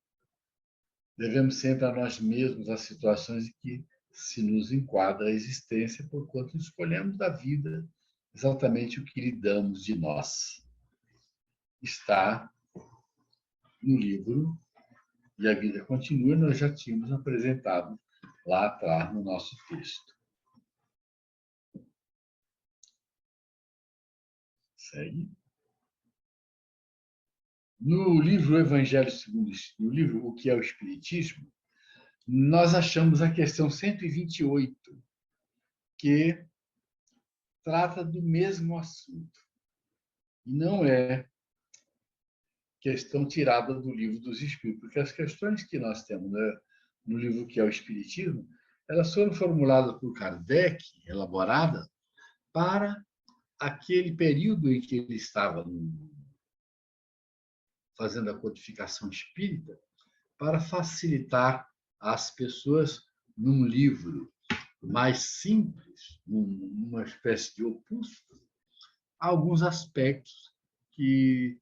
Devemos sempre a nós mesmos as situações em que se nos enquadra a existência, porquanto escolhemos da vida exatamente o que lhe damos de nós. Está no livro E a Vida Continua, nós já tínhamos apresentado lá atrás no nosso texto. Segue. No livro Evangelho segundo no livro O que é o Espiritismo, nós achamos a questão 128, que trata do mesmo assunto. E não é questão tirada do Livro dos Espíritos, porque as questões que nós temos, né, no livro que é o Espiritismo, elas foram formuladas por Kardec, elaboradas para aquele período em que ele estava fazendo a codificação espírita, para facilitar às pessoas, num livro mais simples, numa espécie de opúsculo, alguns aspectos que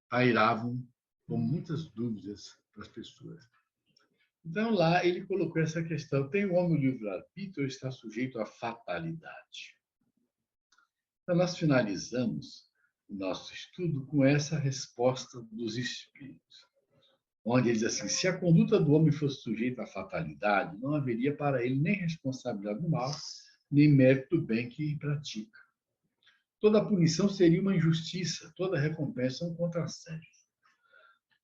pairavam com muitas dúvidas para as pessoas. Então, lá ele colocou essa questão: tem o homem o livre-arbítrio ou está sujeito à fatalidade? Então, nós finalizamos o nosso estudo com essa resposta dos espíritos, onde ele diz assim: se a conduta do homem fosse sujeita à fatalidade, não haveria para ele nem responsabilidade do mal, nem mérito do bem que pratica. Toda punição seria uma injustiça, toda recompensa um contrassenso.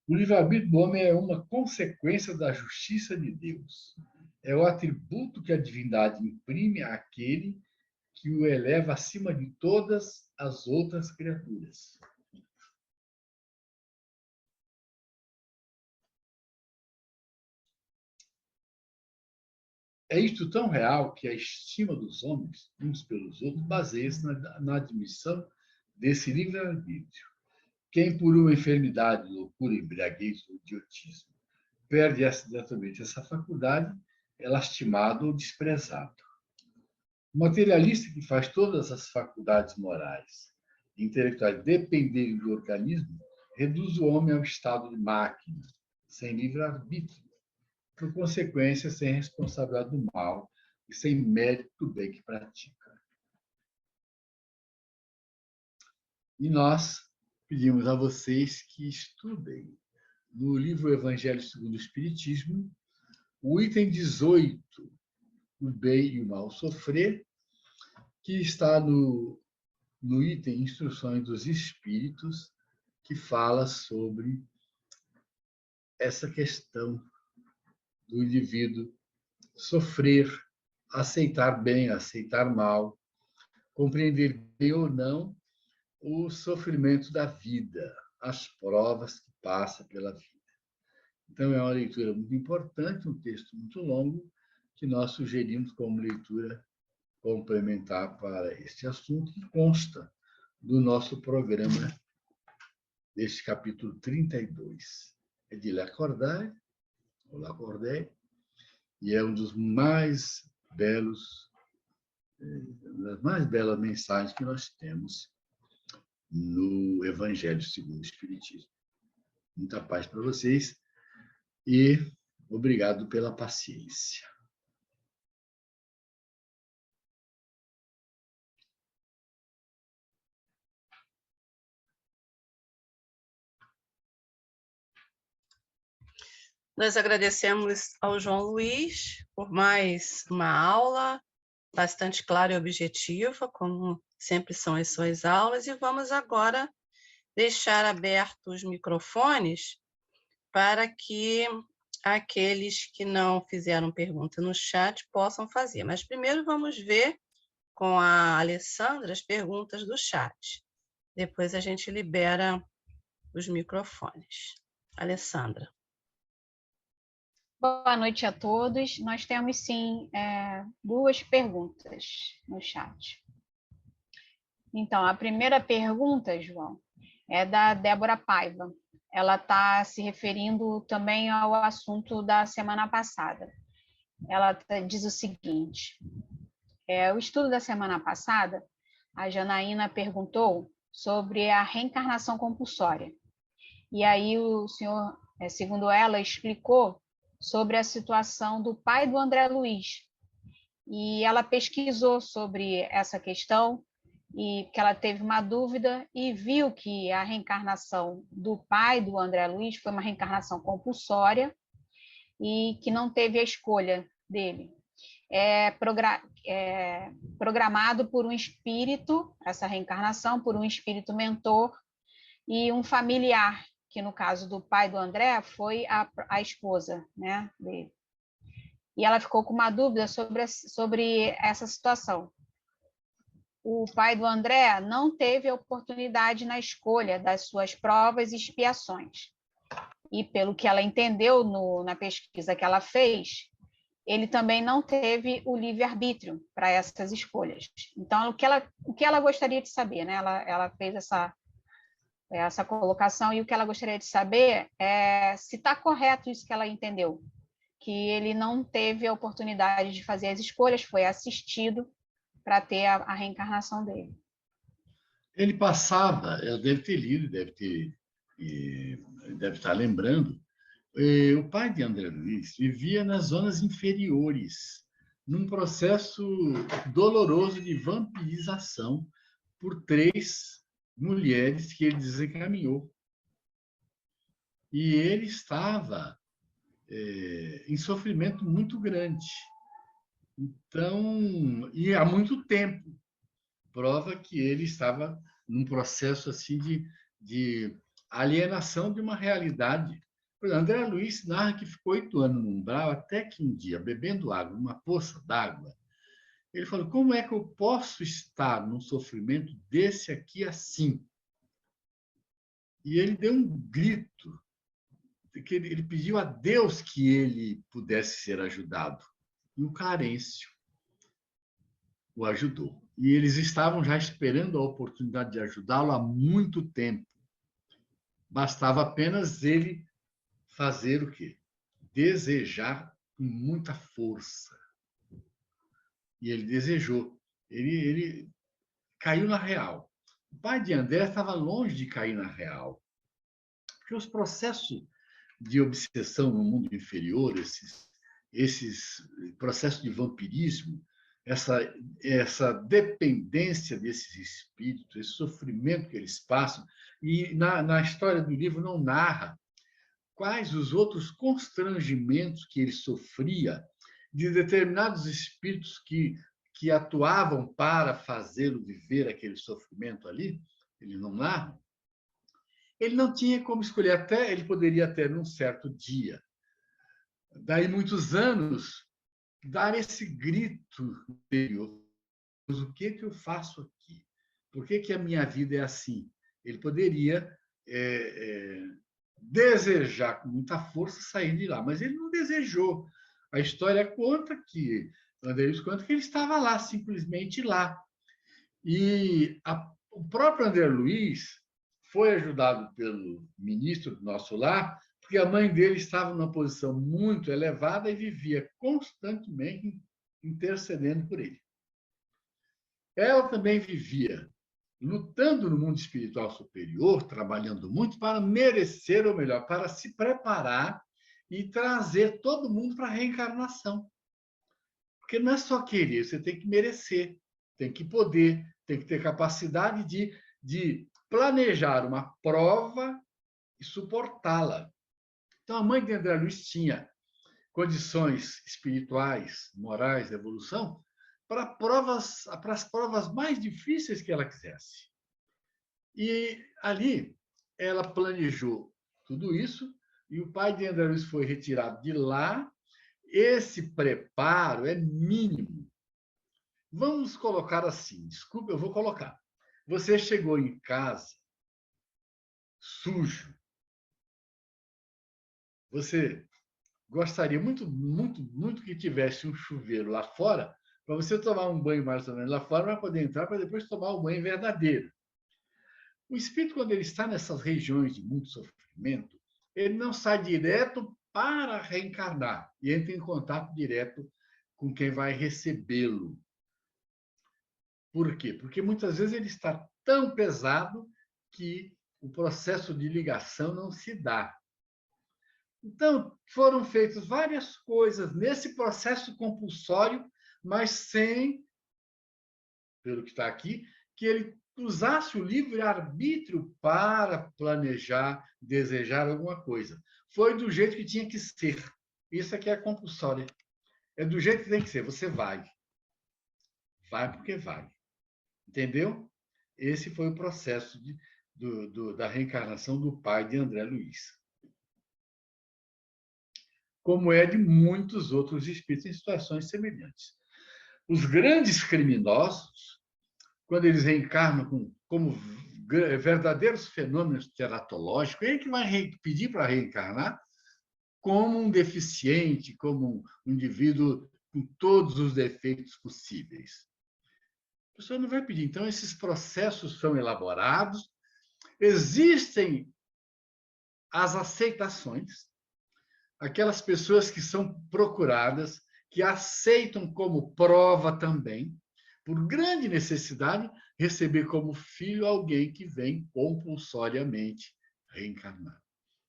O livre-arbítrio do homem é uma consequência da justiça de Deus. É o atributo que a divindade imprime àquele que o eleva acima de todas as outras criaturas. É isto tão real que a estima dos homens, uns pelos outros, baseia-se na admissão desse livre-arbítrio. Quem, por uma enfermidade, loucura, embriaguez ou idiotismo, perde acidentalmente essa faculdade, é lastimado ou desprezado. O materialista que faz todas as faculdades morais e intelectuais dependerem do organismo, reduz o homem ao estado de máquina, sem livre-arbítrio, por consequência, sem responsabilidade do mal e sem mérito do bem que pratica. E nós pedimos a vocês que estudem no livro Evangelho segundo o Espiritismo, o item 18, o bem e o mal sofrer, que está no item Instruções dos Espíritos, que fala sobre essa questão do indivíduo sofrer, aceitar bem, aceitar mal, compreender bem ou não o sofrimento da vida, as provas que passa pela vida. Então, é uma leitura muito importante, um texto muito longo, que nós sugerimos como leitura complementar para este assunto, que consta do nosso programa deste capítulo 32. É de Lacordaire, ou Lacordaire, e é um dos mais belos, das mais belas mensagens que nós temos no Evangelho segundo o Espiritismo. Muita paz para vocês e obrigado pela paciência. Nós agradecemos ao João Luiz por mais uma aula bastante clara e objetiva, como sempre são as suas aulas, e vamos agora deixar abertos os microfones para que aqueles que não fizeram pergunta no chat possam fazer. Mas primeiro vamos ver com a Alessandra as perguntas do chat. Depois a gente libera os microfones. Alessandra. Boa noite a todos. Nós temos, sim, duas perguntas no chat. Então, a primeira pergunta, João, é da Débora Paiva. Ela está se referindo também ao assunto da semana passada. Ela diz o seguinte: o estudo da semana passada, a Janaína perguntou sobre a reencarnação compulsória. E aí o senhor, segundo ela, explicou sobre a situação do pai do André Luiz. E ela pesquisou sobre essa questão, e que ela teve uma dúvida e viu que a reencarnação do pai do André Luiz foi uma reencarnação compulsória e que não teve a escolha dele. Programado por um espírito, essa reencarnação, por um espírito mentor e um familiar, que no caso do pai do André foi a esposa, né, dele. E ela ficou com uma dúvida sobre essa situação. O pai do André não teve a oportunidade na escolha das suas provas e expiações. E pelo que ela entendeu na pesquisa que ela fez, ele também não teve o livre-arbítrio para essas escolhas. Então, o que ela gostaria de saber, né? Ela fez essa colocação, e o que ela gostaria de saber é se está correto isso que ela entendeu, que ele não teve a oportunidade de fazer as escolhas, foi assistido para ter a reencarnação dele. Ele passava, ela deve ter lido, deve estar lembrando, o pai de André Luiz vivia nas zonas inferiores, num processo doloroso de vampirização por 3 mulheres que ele desencaminhou. E ele estava em sofrimento muito grande. Então, e há muito tempo, prova que ele estava num processo assim de alienação de uma realidade. Por exemplo, André Luiz narra que ficou 8 anos no umbral, até que um dia, bebendo água, numa poça d'água, ele falou: como é que eu posso estar num sofrimento desse aqui assim? E ele deu um grito, que ele pediu a Deus que ele pudesse ser ajudado. E o Carêncio o ajudou. E eles estavam já esperando a oportunidade de ajudá-lo há muito tempo. Bastava apenas ele fazer o quê? Desejar com muita força. E ele desejou. Ele caiu na real. O pai de André estava longe de cair na real. Porque os processos de obsessão no mundo inferior, esses processos de vampirismo, essa dependência desses espíritos, esse sofrimento que eles passam, e na história do livro não narra quais os outros constrangimentos que ele sofria de determinados espíritos que atuavam para fazê-lo viver aquele sofrimento ali, eles não narram, ele não tinha como escolher, até ele poderia até, num certo dia, daí muitos anos, dar esse grito interior: o que eu faço aqui? Por que a minha vida é assim? Ele poderia desejar com muita força sair de lá, mas ele não desejou. A história conta que André Luiz conta que ele estava lá, simplesmente lá. E o próprio André Luiz foi ajudado pelo ministro do nosso lar, porque a mãe dele estava numa posição muito elevada e vivia constantemente intercedendo por ele. Ela também vivia lutando no mundo espiritual superior, trabalhando muito para merecer o melhor, para se preparar e trazer todo mundo para a reencarnação. Porque não é só querer, você tem que merecer, tem que poder, tem que ter capacidade de planejar uma prova e suportá-la. Então, a mãe de André Luiz tinha condições espirituais, morais, de evolução, para as provas mais difíceis que ela quisesse. E ali ela planejou tudo isso, e o pai de André Luiz foi retirado de lá. Esse preparo é mínimo. Vamos colocar assim, desculpa, eu vou colocar. Você chegou em casa sujo. Você gostaria muito, muito, muito que tivesse um chuveiro lá fora, para você tomar um banho mais ou menos lá fora, para poder entrar, para depois tomar o banho verdadeiro. O espírito, quando ele está nessas regiões de muito sofrimento, ele não sai direto para reencarnar e entra em contato direto com quem vai recebê-lo. Por quê? Porque muitas vezes ele está tão pesado que o processo de ligação não se dá. Então, foram feitas várias coisas nesse processo compulsório, mas sem, pelo que está aqui, que ele usasse o livre-arbítrio para planejar, desejar alguma coisa. Foi do jeito que tinha que ser. Isso aqui é compulsório. É do jeito que tem que ser. Você vai. Vai porque vai. Entendeu? Esse foi o processo da reencarnação do pai de André Luiz. Como é de muitos outros espíritos em situações semelhantes. Os grandes criminosos, quando eles reencarnam como verdadeiros fenômenos teratológicos, ele que vai pedir para reencarnar como um deficiente, como um indivíduo com todos os defeitos possíveis. A pessoa não vai pedir. Então, esses processos são elaborados, existem as aceitações, aquelas pessoas que são procuradas, que aceitam como prova também, por grande necessidade, receber como filho alguém que vem compulsoriamente reencarnar.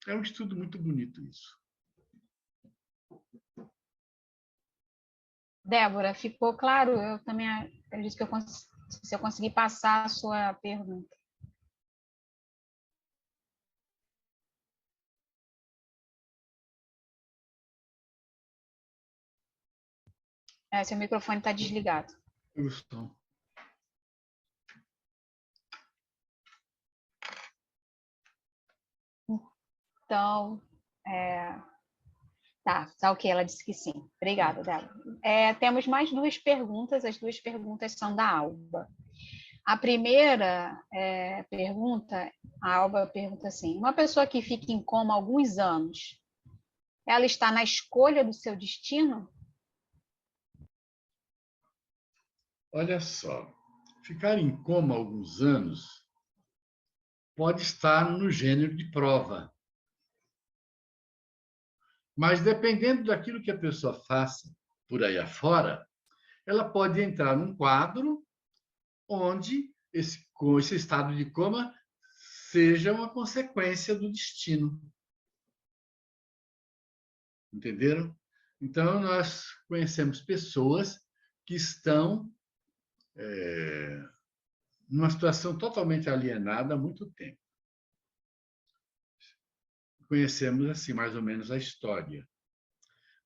É um estudo muito bonito isso. Débora, ficou claro? Eu também acredito que se eu conseguir passar a sua pergunta. Seu microfone está desligado. Então, tá ok, ela disse que sim. Obrigada, Débora. Temos mais duas perguntas, as duas perguntas são da Alba. A primeira pergunta, a Alba pergunta assim: uma pessoa que fica em coma há alguns anos, ela está na escolha do seu destino? Olha só, ficar em coma há alguns anos pode estar no gênero de prova. Mas, dependendo daquilo que a pessoa faça por aí afora, ela pode entrar num quadro onde esse estado de coma seja uma consequência do destino. Entenderam? Então, nós conhecemos pessoas que estão numa situação totalmente alienada há muito tempo. Conhecemos, assim, mais ou menos a história.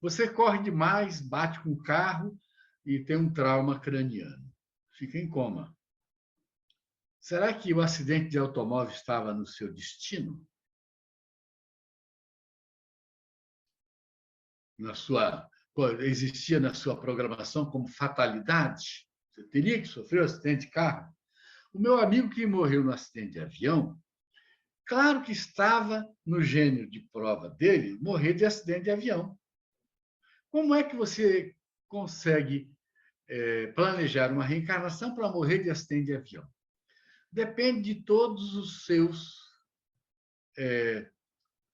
Você corre demais, bate com o carro e tem um trauma craniano. Fica em coma. Será que o acidente de automóvel estava no seu destino? Existia na sua programação como fatalidade? Você teria que sofrer um acidente de carro? O meu amigo que morreu no acidente de avião, claro que estava no gênero de prova dele morrer de acidente de avião. Como é que você consegue planejar uma reencarnação para morrer de acidente de avião? Depende de todos os seus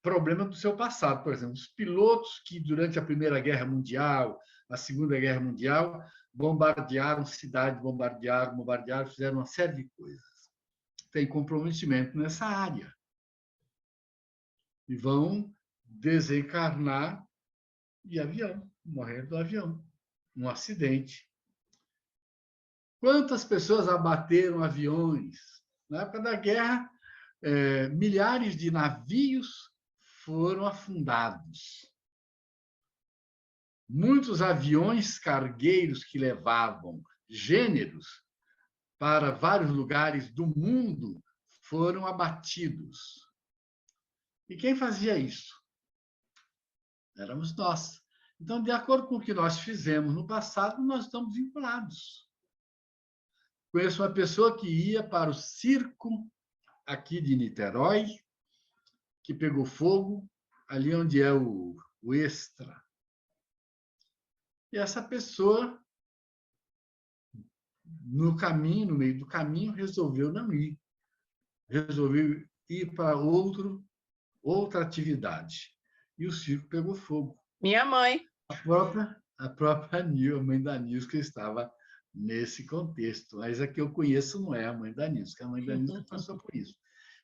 problemas do seu passado. Por exemplo, os pilotos que, durante a Primeira Guerra Mundial, a Segunda Guerra Mundial, bombardearam cidades, bombardearam, fizeram uma série de coisas. Tem comprometimento nessa área. E vão desencarnar de avião, morrer do avião, num acidente. Quantas pessoas abateram aviões? Na época da guerra, milhares de navios foram afundados. Muitos aviões cargueiros que levavam gêneros para vários lugares do mundo foram abatidos. E quem fazia isso? Éramos nós. Então, de acordo com o que nós fizemos no passado, nós estamos vinculados. Conheço uma pessoa que ia para o circo aqui de Niterói, que pegou fogo, ali onde é o Extra. E essa pessoa, no meio do caminho, resolveu não ir. Resolveu ir para outra atividade. E o circo pegou fogo. Minha mãe. A própria Nil, a mãe da Nilska, estava nesse contexto. Mas a que eu conheço não é a mãe da Nilska. A mãe da Nilska passou por isso.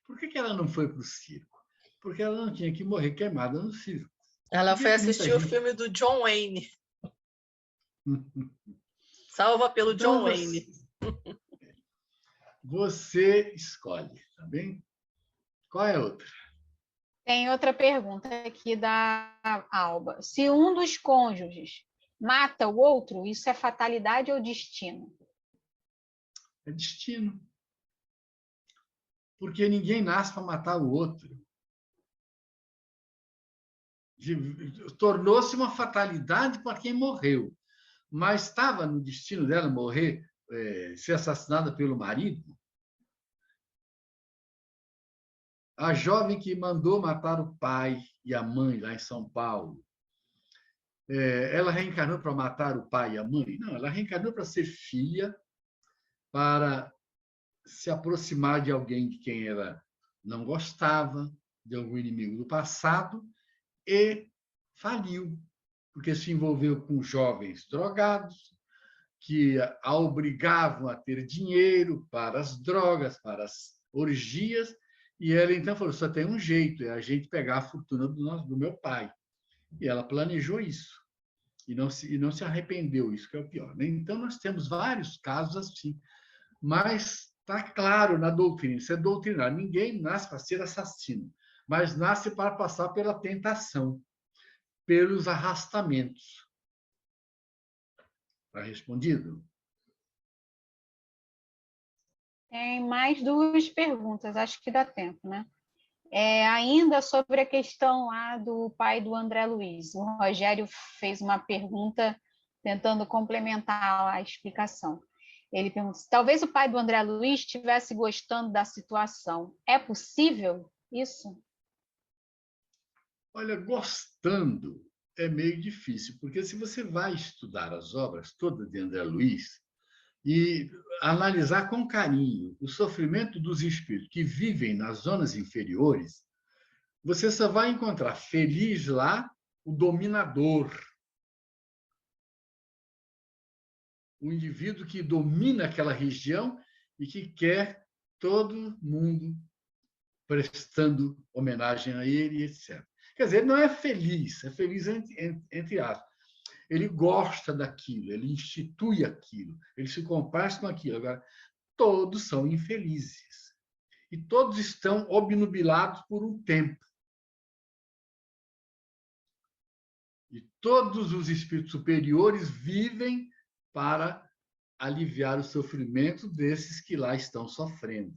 Por que ela não foi para o circo? Porque ela não tinha que morrer queimada no circo. Ela foi assistir o filme do John Wayne. Salva pelo Então, John Wayne. Você escolhe, tá bem? Qual é a outra? Tem outra pergunta aqui da Alba. Se um dos cônjuges mata o outro, isso é fatalidade ou destino? É destino. Porque ninguém nasce para matar o outro. Tornou-se uma fatalidade para quem morreu. Mas estava no destino dela morrer, ser assassinada pelo marido. A jovem que mandou matar o pai e a mãe lá em São Paulo, ela reencarnou para matar o pai e a mãe? Não, ela reencarnou para ser filha, para se aproximar de alguém de quem ela não gostava, de algum inimigo do passado, e faliu, porque se envolveu com jovens drogados, que a obrigavam a ter dinheiro para as drogas, para as orgias, e ela então falou, só tem um jeito, é a gente pegar a fortuna do meu pai. E ela planejou isso, e não se arrependeu, isso que é o pior. Então, nós temos vários casos assim, mas está claro na doutrina, isso é doutrinário, ninguém nasce para ser assassino, mas nasce para passar pela tentação, pelos arrastamentos. Está respondido? Tem mais duas perguntas, acho que dá tempo, né? Ainda sobre a questão lá do pai do André Luiz. O Rogério fez uma pergunta tentando complementar a explicação. Ele pergunta, talvez o pai do André Luiz estivesse gostando da situação. É possível isso? Olha, gostando é meio difícil, porque se você vai estudar as obras todas de André Luiz e analisar com carinho o sofrimento dos espíritos que vivem nas zonas inferiores, você só vai encontrar feliz lá o dominador, o indivíduo que domina aquela região e que quer todo mundo prestando homenagem a ele, etc. Quer dizer, ele não é feliz entre aspas. Ele gosta daquilo, ele institui aquilo, ele se compara com aquilo. Agora, todos são infelizes. E todos estão obnubilados por um tempo. E todos os espíritos superiores vivem para aliviar o sofrimento desses que lá estão sofrendo.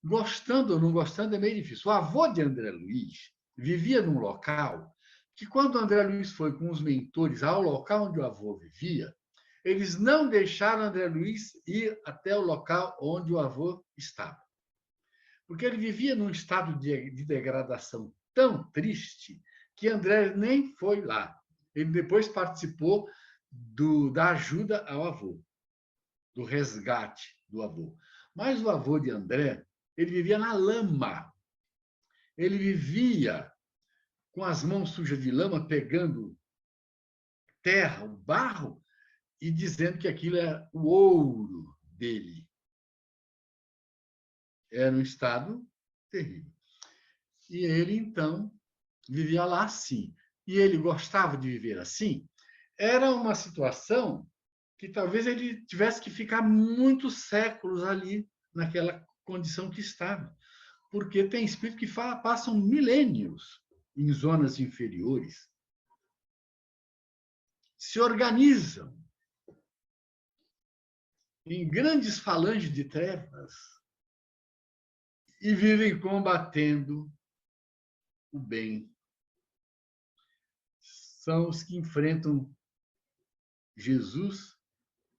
Gostando ou não gostando é meio difícil. O avô de André Luiz vivia num local que, quando André Luiz foi com os mentores ao local onde o avô vivia, eles não deixaram André Luiz ir até o local onde o avô estava. Porque ele vivia num estado de degradação tão triste que André nem foi lá. Ele depois participou da ajuda ao avô, do resgate do avô. Mas o avô de André, ele vivia na lama. Ele vivia com as mãos sujas de lama, pegando terra, o barro, e dizendo que aquilo é o ouro dele. Era um estado terrível. E ele, então, vivia lá assim. E ele gostava de viver assim. Era uma situação que talvez ele tivesse que ficar muitos séculos ali, naquela condição que estava. Porque tem espíritos que passam milênios em zonas inferiores, se organizam em grandes falanges de trevas e vivem combatendo o bem. São os que enfrentam Jesus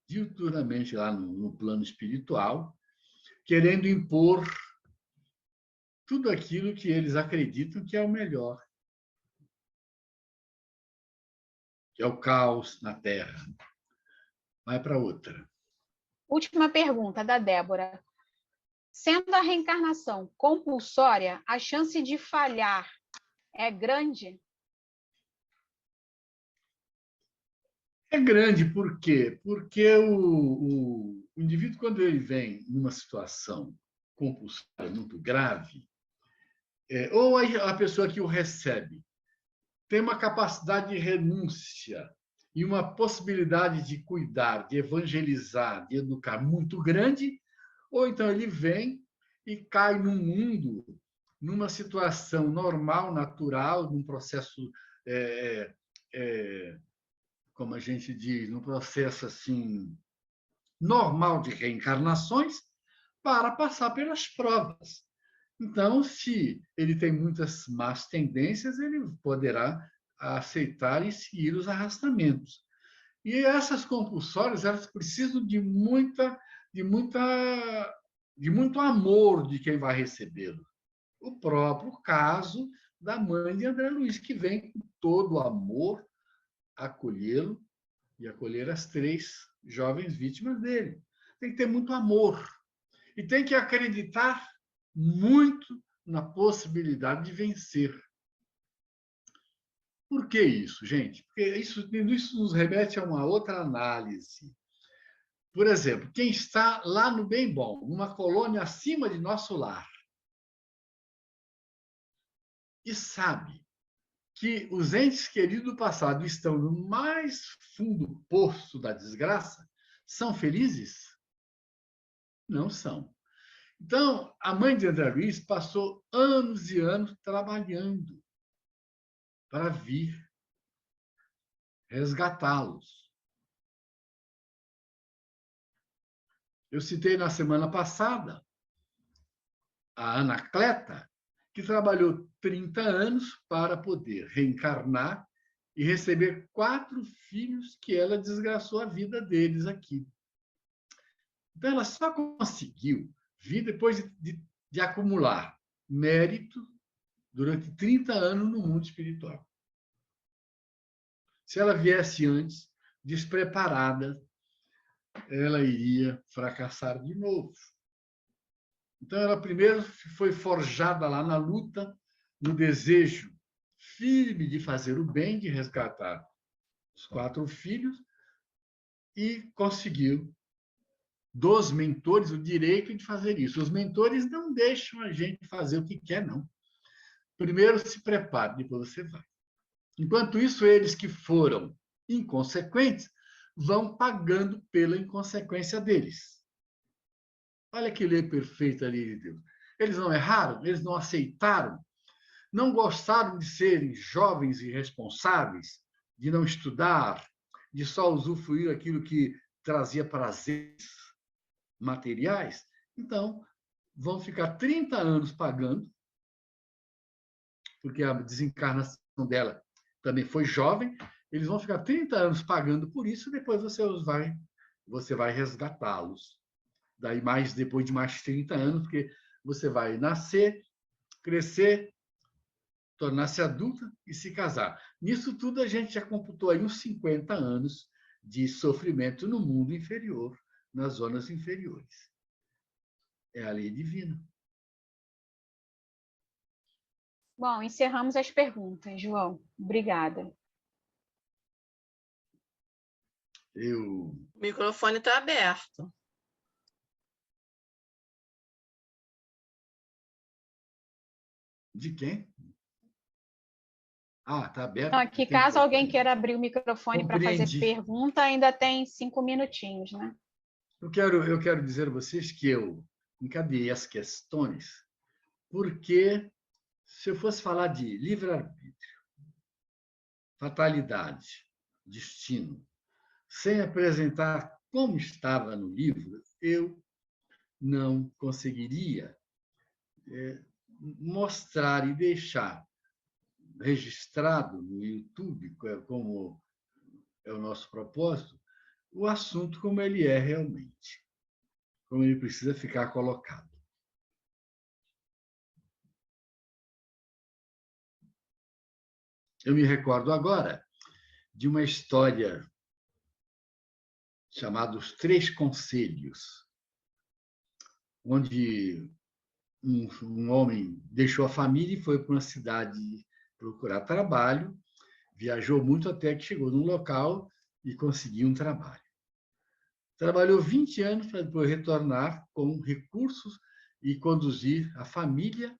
diuturnamente lá no plano espiritual, querendo impor tudo aquilo que eles acreditam que é o melhor, que é o caos na Terra. Vai para outra. Última pergunta da Débora. Sendo a reencarnação compulsória, a chance de falhar é grande? É grande, por quê? Porque o indivíduo, quando ele vem numa situação compulsória muito grave, ou a pessoa que o recebe tem uma capacidade de renúncia e uma possibilidade de cuidar, de evangelizar, de educar muito grande, ou então ele vem e cai num mundo, numa situação normal, natural, num processo, como a gente diz, num processo assim normal de reencarnações, para passar pelas provas. Então, se ele tem muitas más tendências, ele poderá aceitar e seguir os arrastamentos. E essas compulsórias, elas precisam de muito amor de quem vai recebê-lo. O próprio caso da mãe de André Luiz, que vem com todo o amor acolhê-lo e acolher as 3 jovens vítimas dele. Tem que ter muito amor e tem que acreditar muito na possibilidade de vencer. Por que isso, gente? Porque isso nos remete a uma outra análise. Por exemplo, quem está lá no bem bom, numa colônia acima de nosso lar, e sabe que os entes queridos do passado estão no mais fundo poço da desgraça, são felizes? Não são. Então, a mãe de André Luiz passou anos e anos trabalhando para vir resgatá-los. Eu citei na semana passada a Anacleta, que trabalhou 30 anos para poder reencarnar e receber 4 filhos que ela desgraçou a vida deles aqui. Então, ela só conseguiu vir depois de acumular mérito durante 30 anos no mundo espiritual. Se ela viesse antes, despreparada, ela iria fracassar de novo. Então, ela primeiro foi forjada lá na luta, no desejo firme de fazer o bem, de resgatar os 4 filhos, e conseguiu dos mentores o direito de fazer isso. Os mentores não deixam a gente fazer o que quer, não. Primeiro se prepare, depois você vai. Enquanto isso, eles que foram inconsequentes vão pagando pela inconsequência deles. Olha que lei perfeita ali de Deus. Eles não erraram, eles não aceitaram, não gostaram de serem jovens irresponsáveis, de não estudar, de só usufruir aquilo que trazia prazeres materiais, então vão ficar 30 anos pagando, porque a desencarnação dela também foi jovem, eles vão ficar 30 anos pagando por isso, e depois você vai resgatá-los. Daí depois de mais 30 anos, porque você vai nascer, crescer, tornar-se adulta e se casar. Nisso tudo, a gente já computou aí uns 50 anos de sofrimento no mundo inferior, nas zonas inferiores. É a lei divina. Bom, encerramos as perguntas, João. Obrigada. O microfone está aberto. De quem? Ah, está aberto. Não, aqui, caso alguém queira abrir o microfone para fazer pergunta, ainda tem 5 minutinhos, né? Eu quero dizer a vocês que eu encadeei as questões porque, se eu fosse falar de livre-arbítrio, fatalidade, destino, sem apresentar como estava no livro, eu não conseguiria mostrar e deixar registrado no YouTube, como é o nosso propósito, o assunto como ele é realmente, como ele precisa ficar colocado. Eu me recordo agora de uma história chamada Os Três Conselhos, onde um homem deixou a família e foi para uma cidade procurar trabalho, viajou muito até que chegou num local e conseguiu um trabalho. Trabalhou 20 anos para depois retornar com recursos e conduzir a família,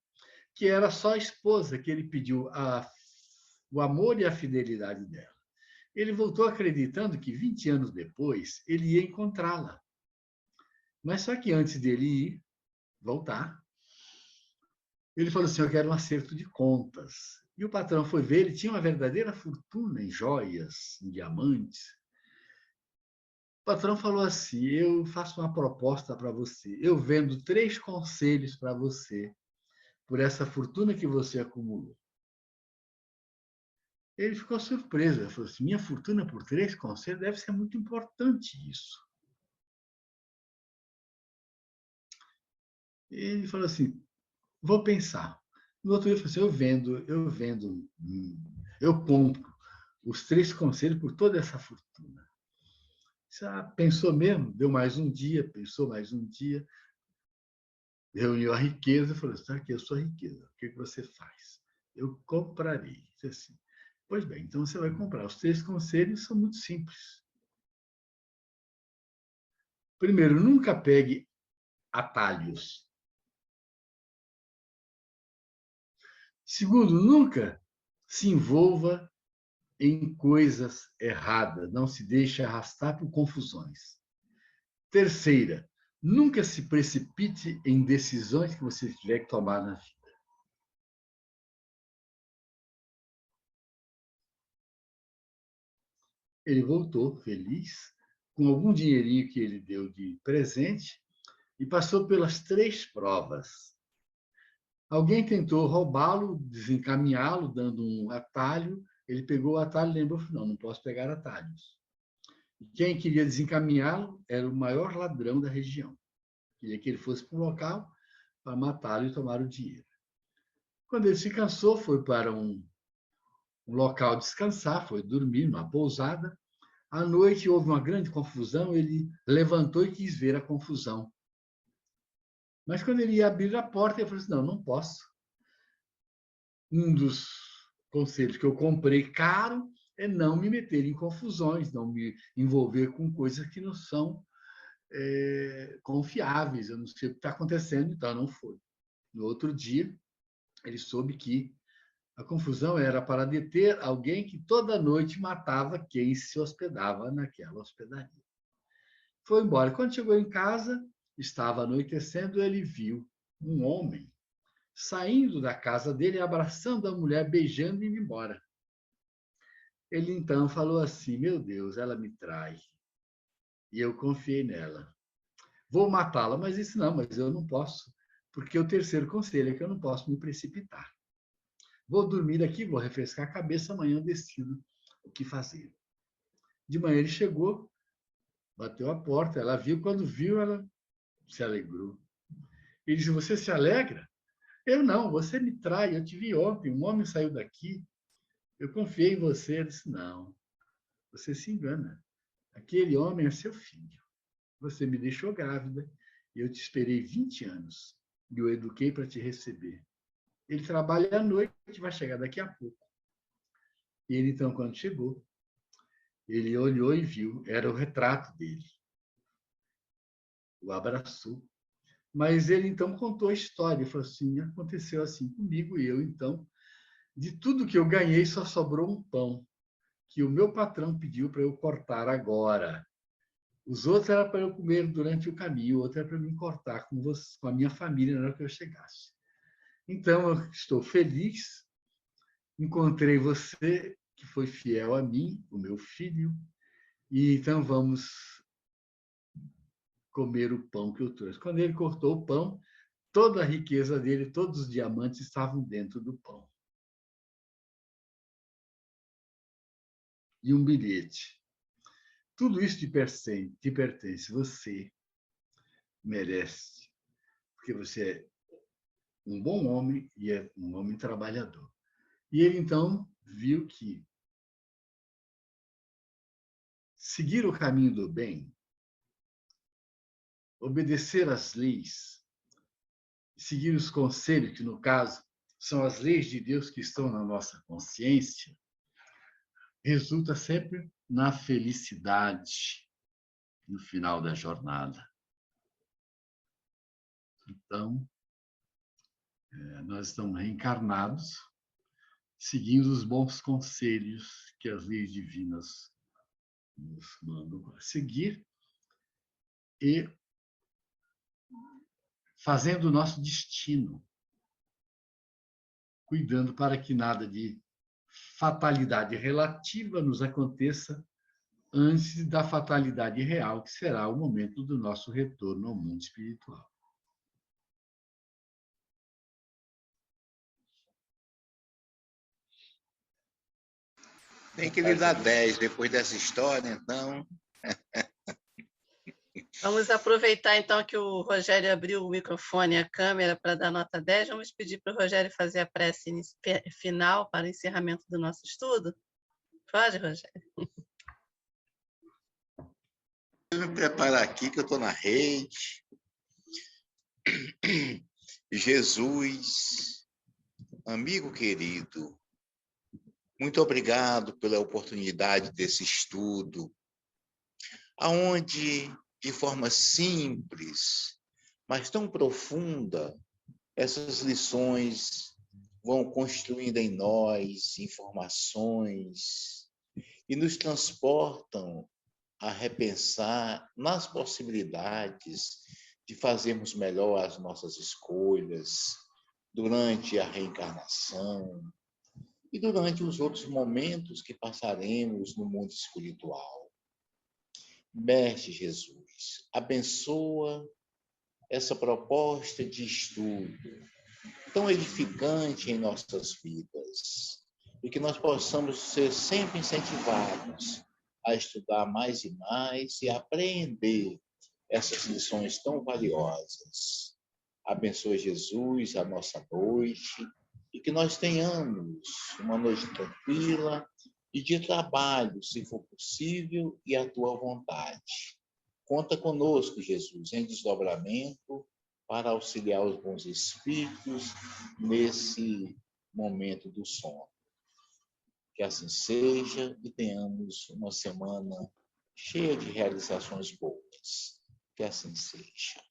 que era só a esposa que ele pediu o amor e a fidelidade dela. Ele voltou acreditando que 20 anos depois ele ia encontrá-la. Mas só que antes dele voltar, ele falou assim: eu quero um acerto de contas. E o patrão foi ver, ele tinha uma verdadeira fortuna em joias, em diamantes. O patrão falou assim: eu faço uma proposta para você. Eu vendo 3 conselhos para você por essa fortuna que você acumulou. Ele ficou surpreso. Ele falou assim: minha fortuna por 3 conselhos deve ser muito importante isso. Ele falou assim: vou pensar. No outro dia, ele falou assim: eu compro os 3 conselhos por toda essa fortuna. Pensou mesmo, deu mais um dia, pensou mais um dia, reuniu a riqueza e falou: está aqui a sua riqueza, o que você faz? Eu comprarei. Disse assim: pois bem, então você vai comprar. Os 3 conselhos são muito simples. Primeiro, nunca pegue atalhos. Segundo, nunca se envolva em coisas erradas, não se deixe arrastar por confusões. Terceira, nunca se precipite em decisões que você tiver que tomar na vida. Ele voltou feliz, com algum dinheirinho que ele deu de presente, e passou pelas 3 provas. Alguém tentou roubá-lo, desencaminhá-lo, dando um atalho. Ele pegou o atalho e lembrou: não posso pegar atalhos. E quem queria desencaminhá-lo era o maior ladrão da região. Queria que ele fosse para um local para matá-lo e tomar o dinheiro. Quando ele se cansou, foi para um local descansar, foi dormir numa pousada. À noite houve uma grande confusão, ele levantou e quis ver a confusão. Mas quando ele ia abrir a porta, ele falou assim: não posso. Um dos conselhos que eu comprei caro é não me meter em confusões, não me envolver com coisas que não são confiáveis. Eu não sei o que está acontecendo, então não foi. No outro dia, ele soube que a confusão era para deter alguém que toda noite matava quem se hospedava naquela hospedaria. Foi embora. Quando chegou em casa, estava anoitecendo, ele viu um homem saindo da casa dele, abraçando a mulher, beijando e indo embora. Ele então falou assim: meu Deus, ela me trai. E eu confiei nela. Vou matá-la, mas isso não, mas eu não posso, porque o terceiro conselho é que eu não posso me precipitar. Vou dormir aqui, vou refrescar a cabeça, amanhã eu decido o que fazer. De manhã ele chegou, bateu a porta, ela viu, quando viu, ela se alegrou. Ele disse: você se alegra? Eu não, você me trai, eu te vi ontem, um homem saiu daqui, eu confiei em você. Ele disse: não, você se engana. Aquele homem é seu filho. Você me deixou grávida e eu te esperei 20 anos e o eduquei para te receber. Ele trabalha à noite, vai chegar daqui a pouco. E ele, então, quando chegou, ele olhou e viu, era o retrato dele. O abraçou. Mas ele, então, contou a história. Ele falou assim: aconteceu assim comigo e eu, então, de tudo que eu ganhei, só sobrou um pão, que o meu patrão pediu para eu cortar agora. Os outros era para eu comer durante o caminho, o outro era para me cortar com a minha família na hora que eu chegasse. Então, eu estou feliz, encontrei você, que foi fiel a mim, o meu filho, e então vamos comer o pão que eu trouxe. Quando ele cortou o pão, toda a riqueza dele, todos os diamantes estavam dentro do pão. E um bilhete. Tudo isso te pertence. Você merece, porque você é um bom homem e é um homem trabalhador. E ele, então, viu que seguir o caminho do bem, obedecer às leis, seguir os conselhos, que, no caso, são as leis de Deus que estão na nossa consciência, resulta sempre na felicidade no final da jornada. Então, nós estamos reencarnados, seguindo os bons conselhos que as leis divinas nos mandam seguir e fazendo o nosso destino, cuidando para que nada de fatalidade relativa nos aconteça antes da fatalidade real, que será o momento do nosso retorno ao mundo espiritual. Tem que lhe dar 10 depois dessa história, então. Vamos aproveitar, então, que o Rogério abriu o microfone e a câmera para dar nota 10. Vamos pedir para o Rogério fazer a prece final para o encerramento do nosso estudo. Pode, Rogério? Vou me preparar aqui, que eu estou na rede. Jesus, amigo querido, muito obrigado pela oportunidade desse estudo, aonde, de forma simples, mas tão profunda, essas lições vão construindo em nós informações e nos transportam a repensar nas possibilidades de fazermos melhor as nossas escolhas durante a reencarnação e durante os outros momentos que passaremos no mundo espiritual. Mestre Jesus, abençoa essa proposta de estudo tão edificante em nossas vidas e que nós possamos ser sempre incentivados a estudar mais e mais e a aprender essas lições tão valiosas. Abençoe, Jesus, a nossa noite e que nós tenhamos uma noite tranquila e de trabalho, se for possível, e à tua vontade. Conta conosco, Jesus, em desdobramento para auxiliar os bons espíritos nesse momento do sono. Que assim seja e tenhamos uma semana cheia de realizações boas. Que assim seja.